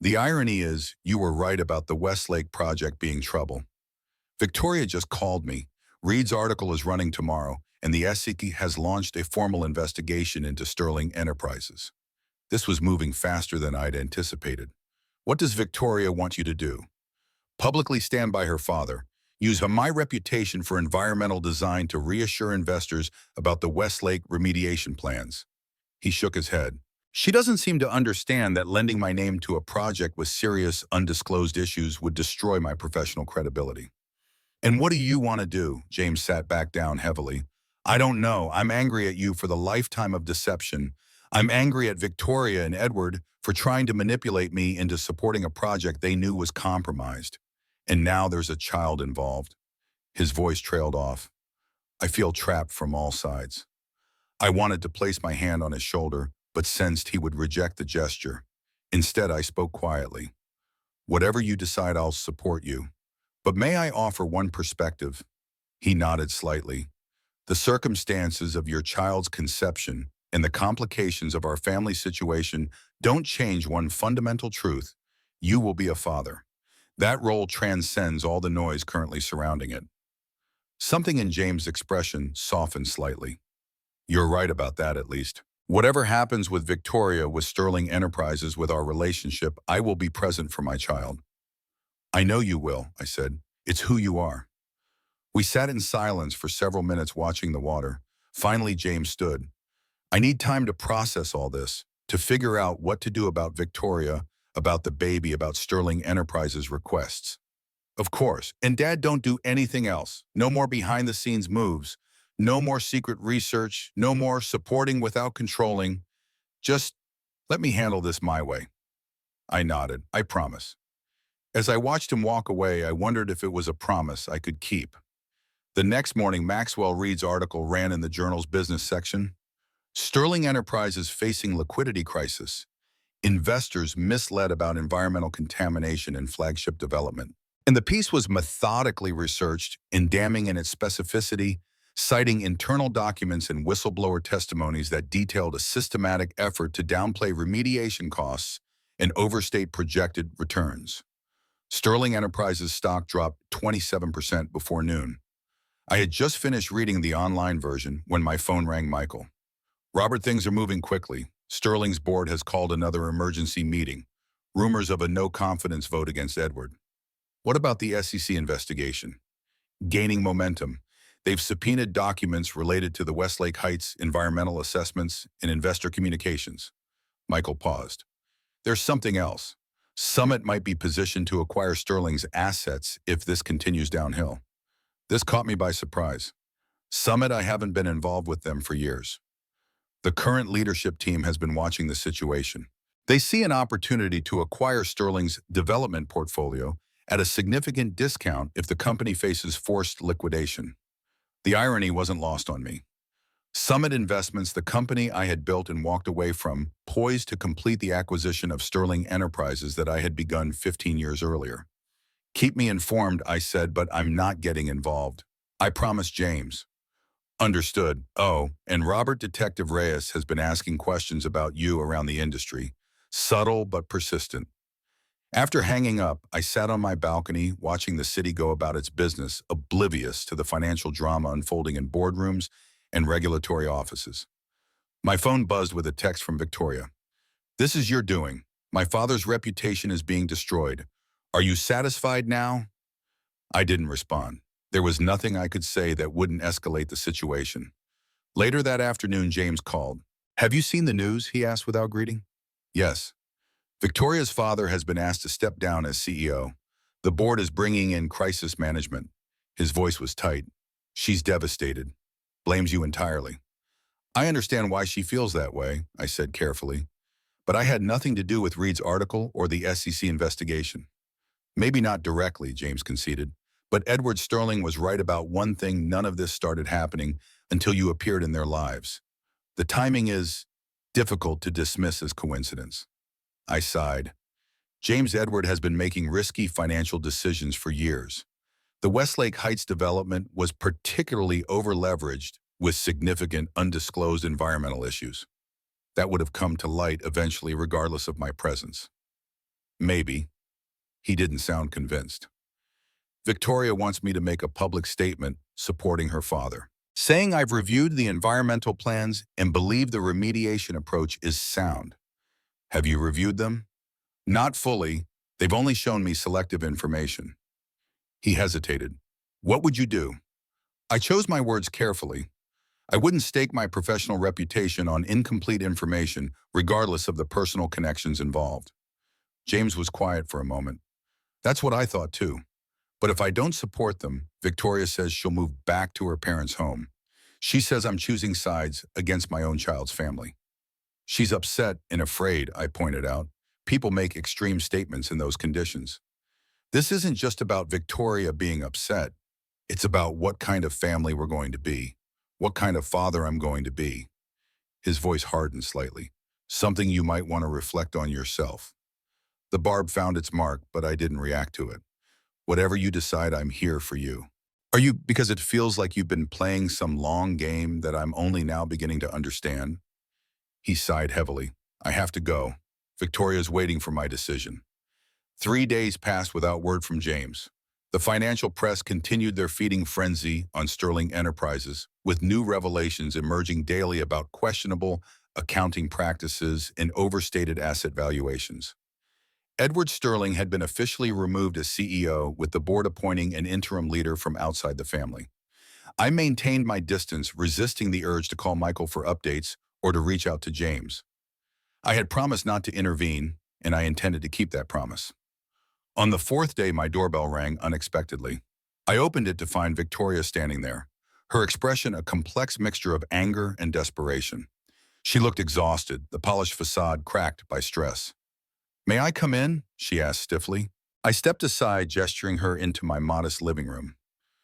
[SPEAKER 1] "The irony is, you were right about the Westlake project being trouble. Victoria just called me. Reed's article is running tomorrow, and the SEC has launched a formal investigation into Sterling Enterprises." This was moving faster than I'd anticipated. "What does Victoria want you to do?" "Publicly stand by her father. Use my reputation for environmental design to reassure investors about the Westlake remediation plans." He shook his head. "She doesn't seem to understand that lending my name to a project with serious, undisclosed issues would destroy my professional credibility." And what do you want to do? James sat back down heavily. I don't know. I'm angry at you for the lifetime of deception. I'm angry at Victoria and Edward for trying to manipulate me into supporting a project they knew was compromised. And now there's a child involved. His voice trailed off. I feel trapped from all sides. I wanted to place my hand on his shoulder, but sensed he would reject the gesture. Instead, I spoke quietly. Whatever you decide, I'll support you. But may I offer one perspective? He nodded slightly. The circumstances of your child's conception and the complications of our family situation don't change one fundamental truth. You will be a father. That role transcends all the noise currently surrounding it. Something in James' expression softened slightly. You're right about that, at least. Whatever happens with Victoria, with Sterling Enterprises, with our relationship, I will be present for my child. I know you will, I said. It's who you are. We sat in silence for several minutes watching the water. Finally, James stood. I need time to process all this, to figure out what to do about Victoria, about the baby, about Sterling Enterprises' requests. Of course. And Dad, don't do anything else. No more behind-the-scenes moves. No more secret research. No more supporting without controlling. Just let me handle this my way. I nodded. I promise. As I watched him walk away, I wondered if it was a promise I could keep. The next morning, Maxwell Reed's article ran in the journal's business section. Sterling Enterprises facing liquidity crisis. Investors misled about environmental contamination in flagship development. And the piece was methodically researched and damning in its specificity, citing internal documents and whistleblower testimonies that detailed a systematic effort to downplay remediation costs and overstate projected returns. Sterling Enterprises stock dropped 27% before noon. I had just finished reading the online version when my phone rang. Michael. Robert, things are moving quickly. Sterling's board has called another emergency meeting. Rumors of a no-confidence vote against Edward. What about the SEC investigation? Gaining momentum. They've subpoenaed documents related to the Westlake Heights environmental assessments and investor communications. Michael paused. There's something else. Summit might be positioned to acquire Sterling's assets if this continues downhill. This caught me by surprise. Summit, I haven't been involved with them for years. The current leadership team has been watching the situation. They see an opportunity to acquire Sterling's development portfolio at a significant discount if the company faces forced liquidation. The irony wasn't lost on me. Summit Investments, the company I had built and walked away from, poised to complete the acquisition of Sterling Enterprises that I had begun 15 years earlier. Keep me informed, I said, but I'm not getting involved. I promised James. Understood. Oh, and Robert, Detective Reyes has been asking questions about you around the industry. Subtle but persistent. After hanging up, I sat on my balcony watching the city go about its business, oblivious to the financial drama unfolding in boardrooms and regulatory offices. My phone buzzed with a text from Victoria. This is your doing. My father's reputation is being destroyed. Are you satisfied now? I didn't respond. There was nothing I could say that wouldn't escalate the situation. Later that afternoon, James called. Have you seen the news? He asked without greeting. Yes. Victoria's father has been asked to step down as CEO. The board is bringing in crisis management. His voice was tight. She's devastated. Blames you entirely. I understand why she feels that way, I said carefully. But I had nothing to do with Reed's article or the SEC investigation. Maybe not directly, James conceded. But Edward Sterling was right about one thing: none of this started happening until you appeared in their lives. The timing is difficult to dismiss as coincidence. I sighed. James Edward has been making risky financial decisions for years. The Westlake Heights development was particularly over-leveraged with significant undisclosed environmental issues. That would have come to light eventually regardless of my presence. Maybe. He didn't sound convinced. Victoria wants me to make a public statement supporting her father, saying I've reviewed the environmental plans and believe the remediation approach is sound. Have you reviewed them? Not fully. They've only shown me selective information. He hesitated. What would you do? I chose my words carefully. I wouldn't stake my professional reputation on incomplete information, regardless of the personal connections involved. James was quiet for a moment. That's what I thought too. But if I don't support them, Victoria says she'll move back to her parents' home. She says I'm choosing sides against my own child's family. She's upset and afraid, I pointed out. People make extreme statements in those conditions. This isn't just about Victoria being upset. It's about what kind of family we're going to be, what kind of father I'm going to be. His voice hardened slightly. Something you might want to reflect on yourself. The barb found its mark, but I didn't react to it. Whatever you decide, I'm here for you. Because it feels like you've been playing some long game that I'm only now beginning to understand? He sighed heavily. I have to go. Victoria's waiting for my decision. 3 days passed without word from James. The financial press continued their feeding frenzy on Sterling Enterprises, with new revelations emerging daily about questionable accounting practices and overstated asset valuations. Edward Sterling had been officially removed as CEO, with the board appointing an interim leader from outside the family. I maintained my distance, resisting the urge to call Michael for updates or to reach out to James. I had promised not to intervene, and I intended to keep that promise. On the 4th day, my doorbell rang unexpectedly. I opened it to find Victoria standing there, her expression a complex mixture of anger and desperation. She looked exhausted, the polished facade cracked by stress. May I come in? She asked stiffly. I stepped aside, gesturing her into my modest living room.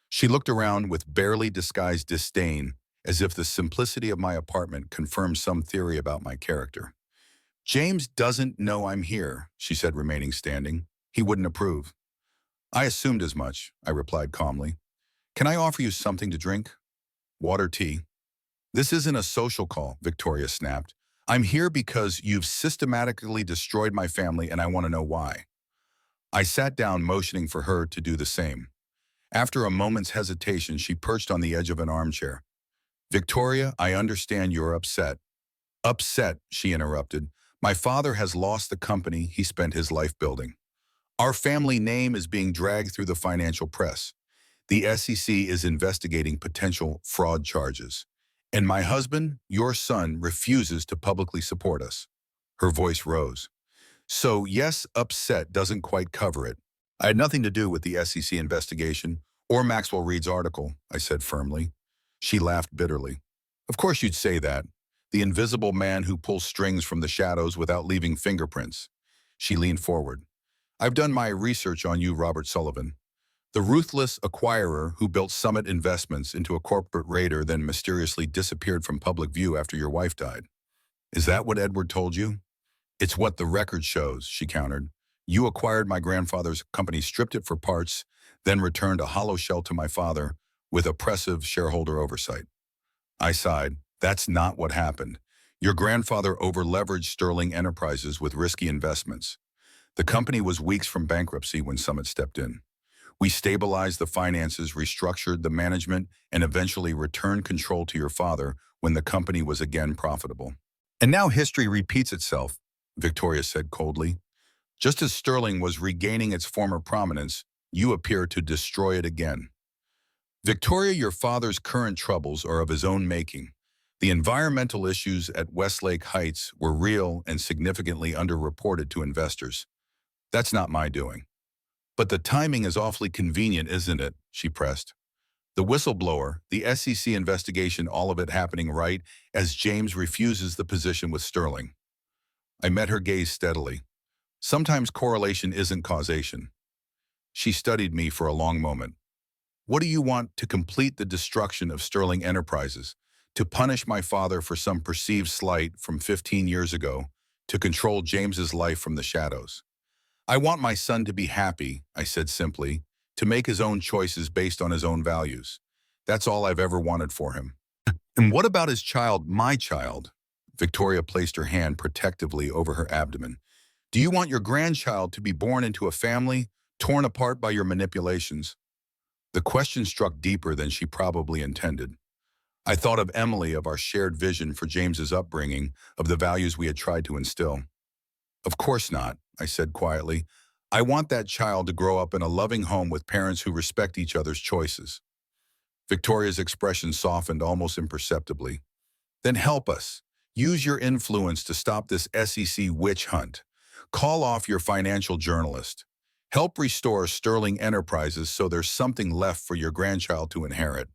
[SPEAKER 1] She looked around with barely disguised disdain, as if the simplicity of my apartment confirmed some theory about my character. James doesn't know I'm here, she said, remaining standing. He wouldn't approve. I assumed as much, I replied calmly. Can I offer you something to drink? Water, tea. This isn't a social call, Victoria snapped. I'm here because you've systematically destroyed my family and I want to know why. I sat down, motioning for her to do the same. After a moment's hesitation, she perched on the edge of an armchair. Victoria, I understand you're upset. Upset, she interrupted. My father has lost the company he spent his life building. Our family name is being dragged through the financial press. The SEC is investigating potential fraud charges. And my husband, your son, refuses to publicly support us. Her voice rose. So yes, upset doesn't quite cover it. I had nothing to do with the SEC investigation or Maxwell Reed's article, I said firmly. She laughed bitterly. Of course you'd say that. The invisible man who pulls strings from the shadows without leaving fingerprints. She leaned forward. I've done my research on you, Robert Sullivan. The ruthless acquirer who built Summit Investments into a corporate raider, then mysteriously disappeared from public view after your wife died. Is that what Edward told you? It's what the record shows, she countered. You acquired my grandfather's company, stripped it for parts, then returned a hollow shell to my father with oppressive shareholder oversight. I sighed. That's not what happened. Your grandfather over-leveraged Sterling Enterprises with risky investments. The company was weeks from bankruptcy when Summit stepped in. We stabilized the finances, restructured the management, and eventually returned control to your father when the company was again profitable. And now history repeats itself, Victoria said coldly. Just as Sterling was regaining its former prominence, you appear to destroy it again. Victoria, your father's current troubles are of his own making. The environmental issues at Westlake Heights were real and significantly underreported to investors. That's not my doing. But the timing is awfully convenient, isn't it? She pressed. The whistleblower, the SEC investigation, all of it happening right as James refuses the position with Sterling. I met her gaze steadily. Sometimes correlation isn't causation. She studied me for a long moment. What do you want to complete the destruction of Sterling Enterprises? To punish my father for some perceived slight from 15 years ago? To control James's life from the shadows? I want my son to be happy, I said simply, to make his own choices based on his own values. That's all I've ever wanted for him. And what about his child, my child? Victoria placed her hand protectively over her abdomen. Do you want your grandchild to be born into a family torn apart by your manipulations? The question struck deeper than she probably intended. I thought of Emily, of our shared vision for James's upbringing, of the values we had tried to instill. Of course not, I said quietly. I want that child to grow up in a loving home with parents who respect each other's choices. Victoria's expression softened almost imperceptibly. Then help us. Use your influence to stop this SEC witch hunt. Call off your financial journalist. Help restore Sterling Enterprises so there's something left for your grandchild to inherit.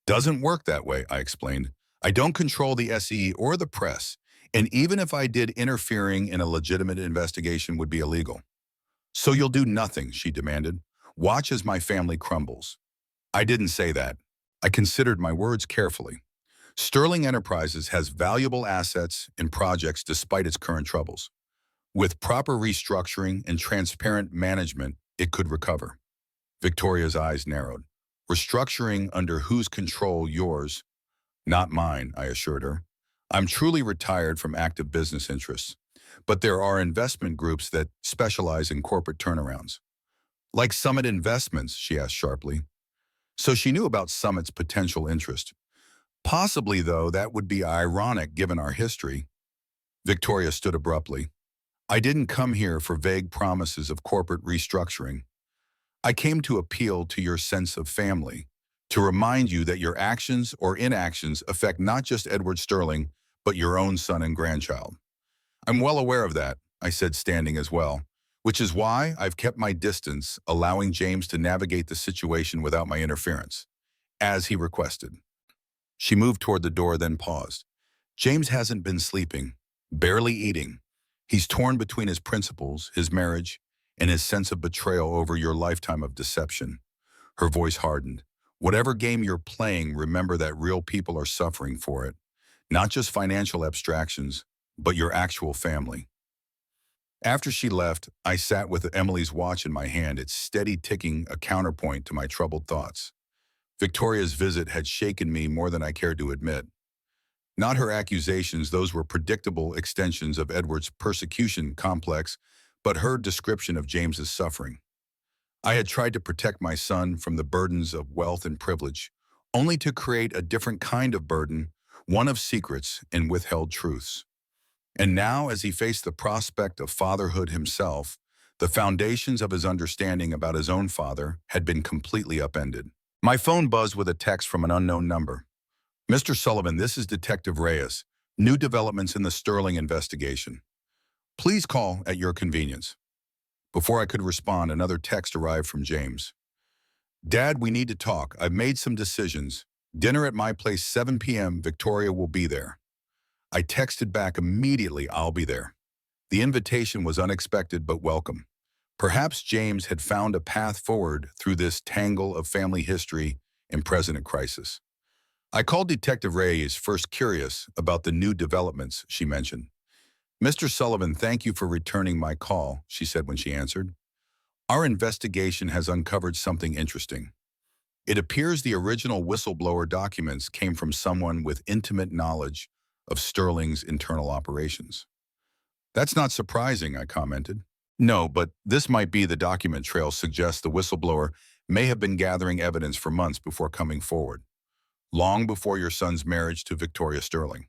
[SPEAKER 1] Doesn't work that way, I explained. I don't control the SE or the press, and even if I did, interfering in a legitimate investigation would be illegal. So you'll do nothing, she demanded. Watch as my family crumbles. I didn't say that. I considered my words carefully. Sterling Enterprises has valuable assets and projects despite its current troubles. With proper restructuring and transparent management, it could recover. Victoria's eyes narrowed. Restructuring under whose control? Yours? Not mine, I assured her. I'm truly retired from active business interests, but there are investment groups that specialize in corporate turnarounds. Like Summit Investments, she asked sharply. So she knew about Summit's potential interest. Possibly, though, that would be ironic given our history. Victoria stood abruptly. I didn't come here for vague promises of corporate restructuring. I came to appeal to your sense of family, to remind you that your actions or inactions affect not just Edward Sterling, but your own son and grandchild. I'm well aware of that, I said, standing as well, which is why I've kept my distance, allowing James to navigate the situation without my interference, as he requested. She moved toward the door, then paused. James hasn't been sleeping, barely eating. He's torn between his principles, his marriage, and his sense of betrayal over your lifetime of deception. Her voice hardened. Whatever game you're playing, remember that real people are suffering for it. Not just financial abstractions, but your actual family. After she left, I sat with Emily's watch in my hand, its steady ticking a counterpoint to my troubled thoughts. Victoria's visit had shaken me more than I cared to admit. Not her accusations, those were predictable extensions of Edward's persecution complex, but her description of James's suffering. I had tried to protect my son from the burdens of wealth and privilege, only to create a different kind of burden, one of secrets and withheld truths. And now, as he faced the prospect of fatherhood himself, the foundations of his understanding about his own father had been completely upended. My phone buzzed with a text from an unknown number. Mr. Sullivan, this is Detective Reyes. New developments in the Sterling investigation. Please call at your convenience. Before I could respond, another text arrived from James. Dad, we need to talk. I've made some decisions. Dinner at my place, 7 p.m. Victoria will be there. I texted back immediately, I'll be there. The invitation was unexpected but welcome. Perhaps James had found a path forward through this tangle of family history and present crisis. I called Detective Reyes, first curious about the new developments she mentioned. Mr. Sullivan, thank you for returning my call, she said when she answered. Our investigation has uncovered something interesting. It appears the original whistleblower documents came from someone with intimate knowledge of Sterling's internal operations. That's not surprising, I commented. No, but this might be the document trail suggests the whistleblower may have been gathering evidence for months before coming forward, long before your son's marriage to Victoria Sterling.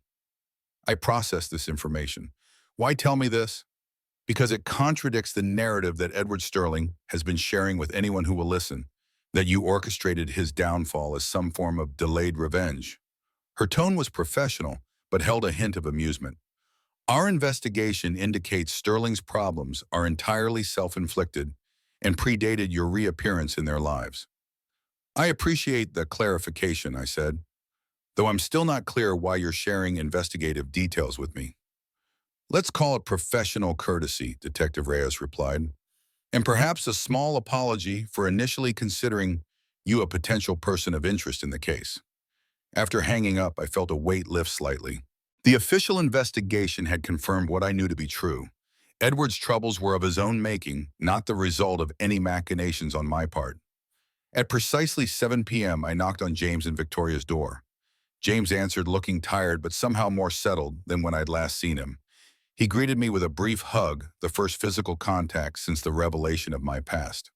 [SPEAKER 1] I processed this information. Why tell me this? Because it contradicts the narrative that Edward Sterling has been sharing with anyone who will listen, that you orchestrated his downfall as some form of delayed revenge. Her tone was professional, but held a hint of amusement. Our investigation indicates Sterling's problems are entirely self-inflicted and predated your reappearance in their lives. I appreciate the clarification, I said, though I'm still not clear why you're sharing investigative details with me. Let's call it professional courtesy, Detective Reyes replied, and perhaps a small apology for initially considering you a potential person of interest in the case. After hanging up, I felt a weight lift slightly. The official investigation had confirmed what I knew to be true. Edward's troubles were of his own making, not the result of any machinations on my part. At precisely 7 p.m., I knocked on James and Victoria's door. James answered, looking tired but somehow more settled than when I'd last seen him. He greeted me with a brief hug, the first physical contact since the revelation of my past.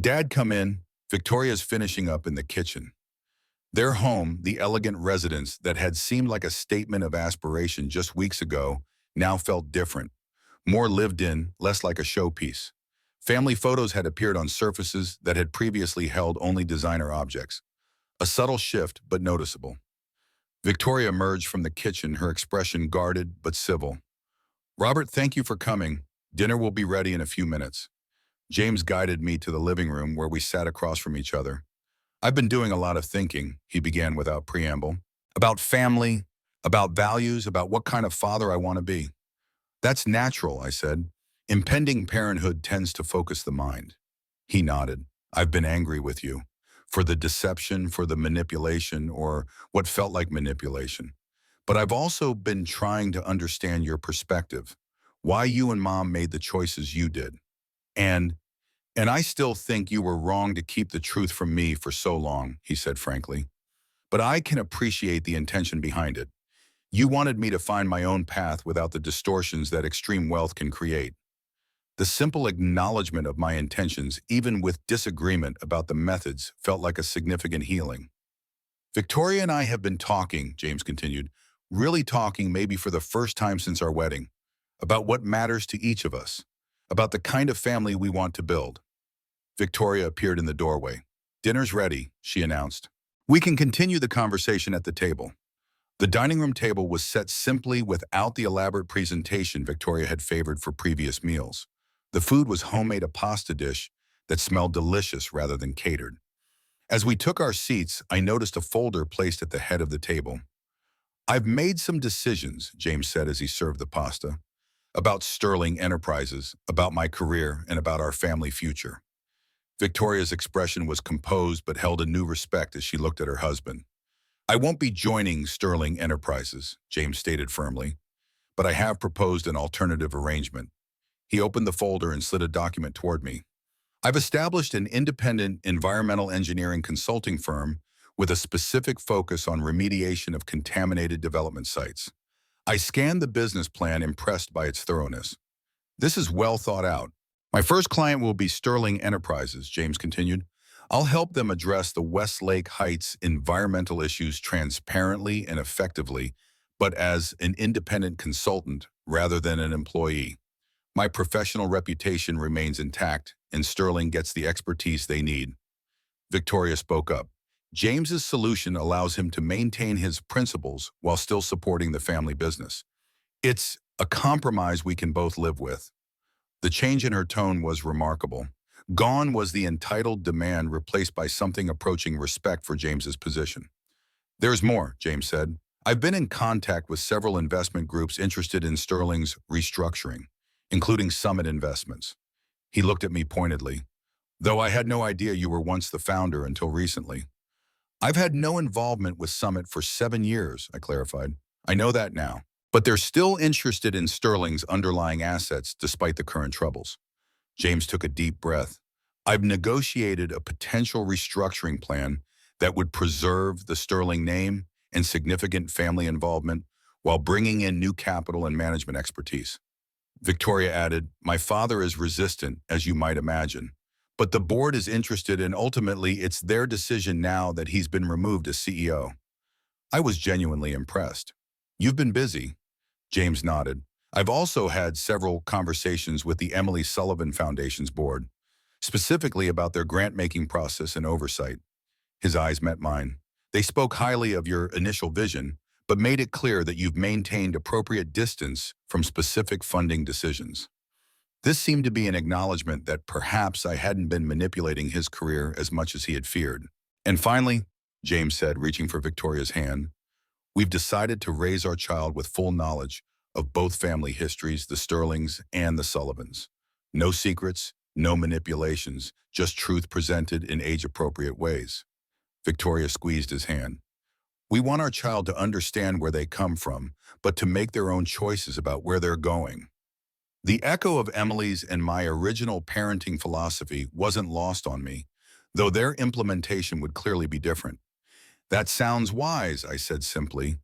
[SPEAKER 1] Dad, come in. Victoria's finishing up in the kitchen. Their home, the elegant residence that had seemed like a statement of aspiration just weeks ago, now felt different. More lived in, less like a showpiece. Family photos had appeared on surfaces that had previously held only designer objects. A subtle shift, but noticeable. Victoria emerged from the kitchen, her expression guarded but civil. Robert, thank you for coming. Dinner will be ready in a few minutes. James guided me to the living room where we sat across from each other. I've been doing a lot of thinking, he began without preamble, about family, about values, about what kind of father I want to be. That's natural, I said. Impending parenthood tends to focus the mind. He nodded. I've been angry with you. For the deception, for the manipulation, or what felt like manipulation. But I've also been trying to understand your perspective. Why you and Mom made the choices you did. And and I still think you were wrong to keep the truth from me for so long, he said frankly. But I can appreciate the intention behind it. You wanted me to find my own path without the distortions that extreme wealth can create. The simple acknowledgement of my intentions, even with disagreement about the methods, felt like a significant healing. Victoria and I have been talking, James continued, really talking maybe for the first time since our wedding, about what matters to each of us, about the kind of family we want to build. Victoria appeared in the doorway. Dinner's ready, she announced. We can continue the conversation at the table. The dining room table was set simply without the elaborate presentation Victoria had favored for previous meals. The food was homemade a pasta dish that smelled delicious rather than catered. As we took our seats, I noticed a folder placed at the head of the table. I've made some decisions, James said as he served the pasta, about Sterling Enterprises, about my career, and about our family future. Victoria's expression was composed but held a new respect as she looked at her husband. I won't be joining Sterling Enterprises, James stated firmly, but I have proposed an alternative arrangement. He opened the folder and slid a document toward me. I've established an independent environmental engineering consulting firm with a specific focus on remediation of contaminated development sites. I scanned the business plan, impressed by its thoroughness. This is well thought out. My first client will be Sterling Enterprises, James continued. I'll help them address the Westlake Heights environmental issues transparently and effectively, but as an independent consultant rather than an employee. My professional reputation remains intact, and Sterling gets the expertise they need. Victoria spoke up. James's solution allows him to maintain his principles while still supporting the family business. It's a compromise we can both live with. The change in her tone was remarkable. Gone was the entitled demand, replaced by something approaching respect for James's position. There's more, James said. I've been in contact with several investment groups interested in Sterling's restructuring, including Summit Investments. He looked at me pointedly. Though I had no idea you were once the founder until recently. I've had no involvement with Summit for 7 years, I clarified. I know that now. But they're still interested in Sterling's underlying assets despite the current troubles. James took a deep breath. I've negotiated a potential restructuring plan that would preserve the Sterling name and significant family involvement while bringing in new capital and management expertise. Victoria added, my father is resistant, as you might imagine, but the board is interested and ultimately it's their decision now that he's been removed as CEO. I was genuinely impressed. You've been busy. James nodded. I've also had several conversations with the Emily Sullivan Foundation's board, specifically about their grant-making process and oversight. His eyes met mine. They spoke highly of your initial vision, but made it clear that you've maintained appropriate distance from specific funding decisions. This seemed to be an acknowledgement that perhaps I hadn't been manipulating his career as much as he had feared. And finally, James said, reaching for Victoria's hand, we've decided to raise our child with full knowledge of both family histories, the Sterlings and the Sullivans. No secrets, no manipulations, just truth presented in age-appropriate ways. Victoria squeezed his hand. We want our child to understand where they come from, but to make their own choices about where they're going. The echo of Emily's and my original parenting philosophy wasn't lost on me, though their implementation would clearly be different. That sounds wise, I said simply.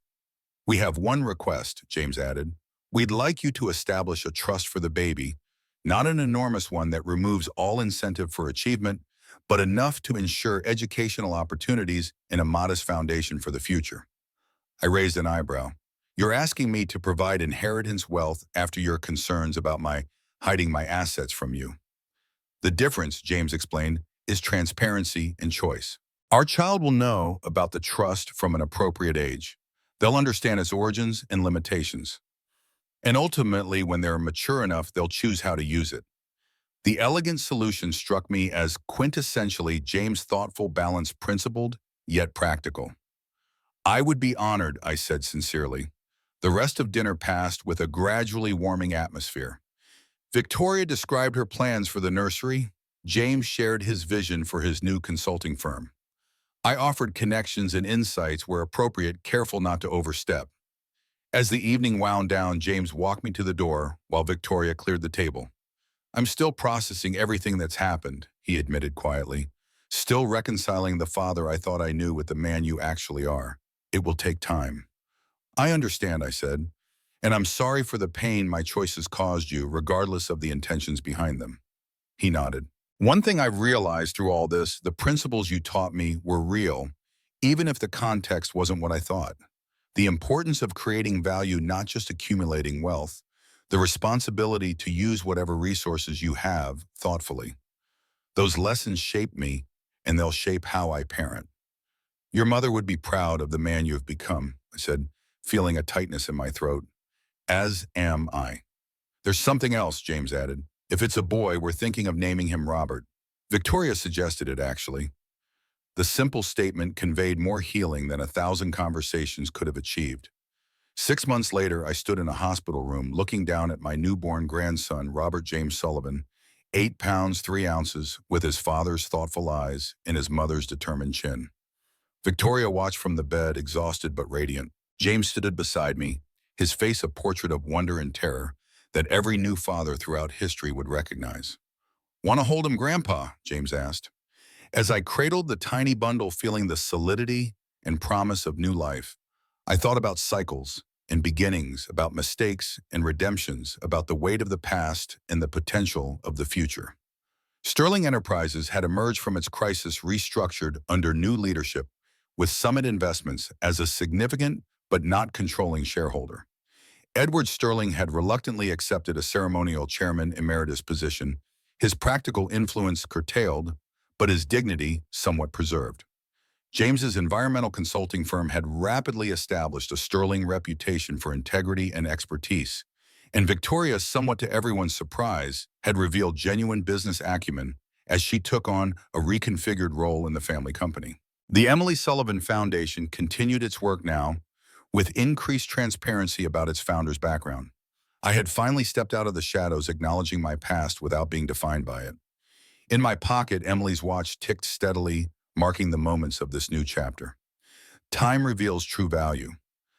[SPEAKER 1] We have one request, James added. We'd like you to establish a trust for the baby, not an enormous one that removes all incentive for achievement, but enough to ensure educational opportunities and a modest foundation for the future. I raised an eyebrow. You're asking me to provide inheritance wealth after your concerns about my hiding my assets from you. The difference, James explained, is transparency and choice. Our child will know about the trust from an appropriate age. They'll understand its origins and limitations. And ultimately, when they're mature enough, they'll choose how to use it. The elegant solution struck me as quintessentially James' thoughtful, balanced, principled, yet practical. I would be honored, I said sincerely. The rest of dinner passed with a gradually warming atmosphere. Victoria described her plans for the nursery. James shared his vision for his new consulting firm. I offered connections and insights where appropriate, careful not to overstep. As the evening wound down, James walked me to the door while Victoria cleared the table. I'm still processing everything that's happened, he admitted quietly. Still reconciling the father I thought I knew with the man you actually are. It will take time. I understand, I said, and I'm sorry for the pain my choices caused you, regardless of the intentions behind them. He nodded. One thing I've realized through all this, the principles you taught me were real, even if the context wasn't what I thought. The importance of creating value, not just accumulating wealth, the responsibility to use whatever resources you have thoughtfully. Those lessons shaped me, and they'll shape how I parent. Your mother would be proud of the man you have become, I said, feeling a tightness in my throat. As am I. There's something else, James added. If it's a boy, we're thinking of naming him Robert. Victoria suggested it, actually. The simple statement conveyed more healing than 1,000 conversations could have achieved. 6 months later, I stood in a hospital room looking down at my newborn grandson, Robert James Sullivan, 8 pounds, 3 ounces, with his father's thoughtful eyes and his mother's determined chin. Victoria watched from the bed, exhausted but radiant. James stood beside me, his face a portrait of wonder and terror that every new father throughout history would recognize. "Want to hold him, Grandpa?" James asked. As I cradled the tiny bundle, feeling the solidity and promise of new life, I thought about cycles and beginnings, about mistakes and redemptions, about the weight of the past and the potential of the future. Sterling Enterprises had emerged from its crisis restructured under new leadership, with Summit Investments as a significant but not controlling shareholder. Edward Sterling had reluctantly accepted a ceremonial chairman emeritus position, his practical influence curtailed, but his dignity somewhat preserved. James's environmental consulting firm had rapidly established a sterling reputation for integrity and expertise, and Victoria, somewhat to everyone's surprise, had revealed genuine business acumen as she took on a reconfigured role in the family company. The Emily Sullivan Foundation continued its work now, with increased transparency about its founder's background. I had finally stepped out of the shadows, acknowledging my past without being defined by it. In my pocket, Emily's watch ticked steadily, marking the moments of this new chapter. Time reveals true value.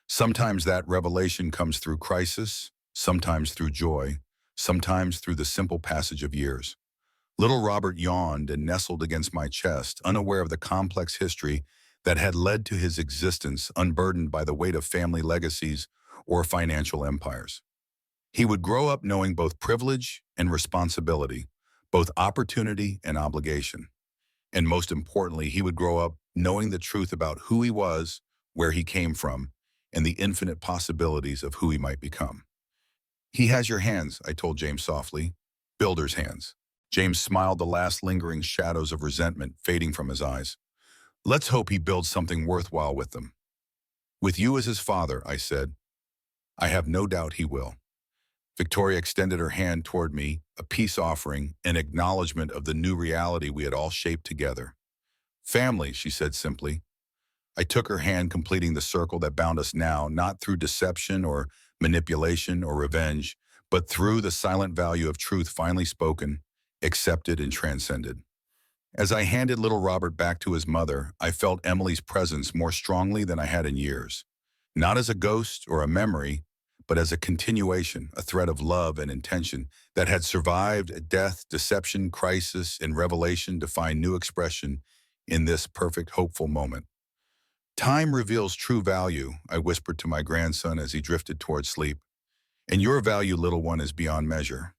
[SPEAKER 1] Sometimes that revelation comes through crisis, sometimes through joy, sometimes through the simple passage of years. Little Robert yawned and nestled against my chest, unaware of the complex history that had led to his existence, unburdened by the weight of family legacies or financial empires. He would grow up knowing both privilege and responsibility, both opportunity and obligation. And most importantly, he would grow up knowing the truth about who he was, where he came from, and the infinite possibilities of who he might become. "He has your hands," I told James softly. "Builder's hands." James smiled, the last lingering shadows of resentment fading from his eyes. "Let's hope he builds something worthwhile with them." "With you as his father," I said. "I have no doubt he will." Victoria extended her hand toward me, a peace offering, an acknowledgement of the new reality we had all shaped together. "Family," she said simply. I took her hand, completing the circle that bound us now, not through deception or manipulation or revenge, but through the silent value of truth finally spoken, accepted, and transcended. As I handed little Robert back to his mother, I felt Emily's presence more strongly than I had in years. Not as a ghost or a memory, but as a continuation, a thread of love and intention that had survived death, deception, crisis, and revelation to find new expression in this perfect, hopeful moment. "Time reveals true value," I whispered to my grandson as he drifted toward sleep. "And your value, little one, is beyond measure."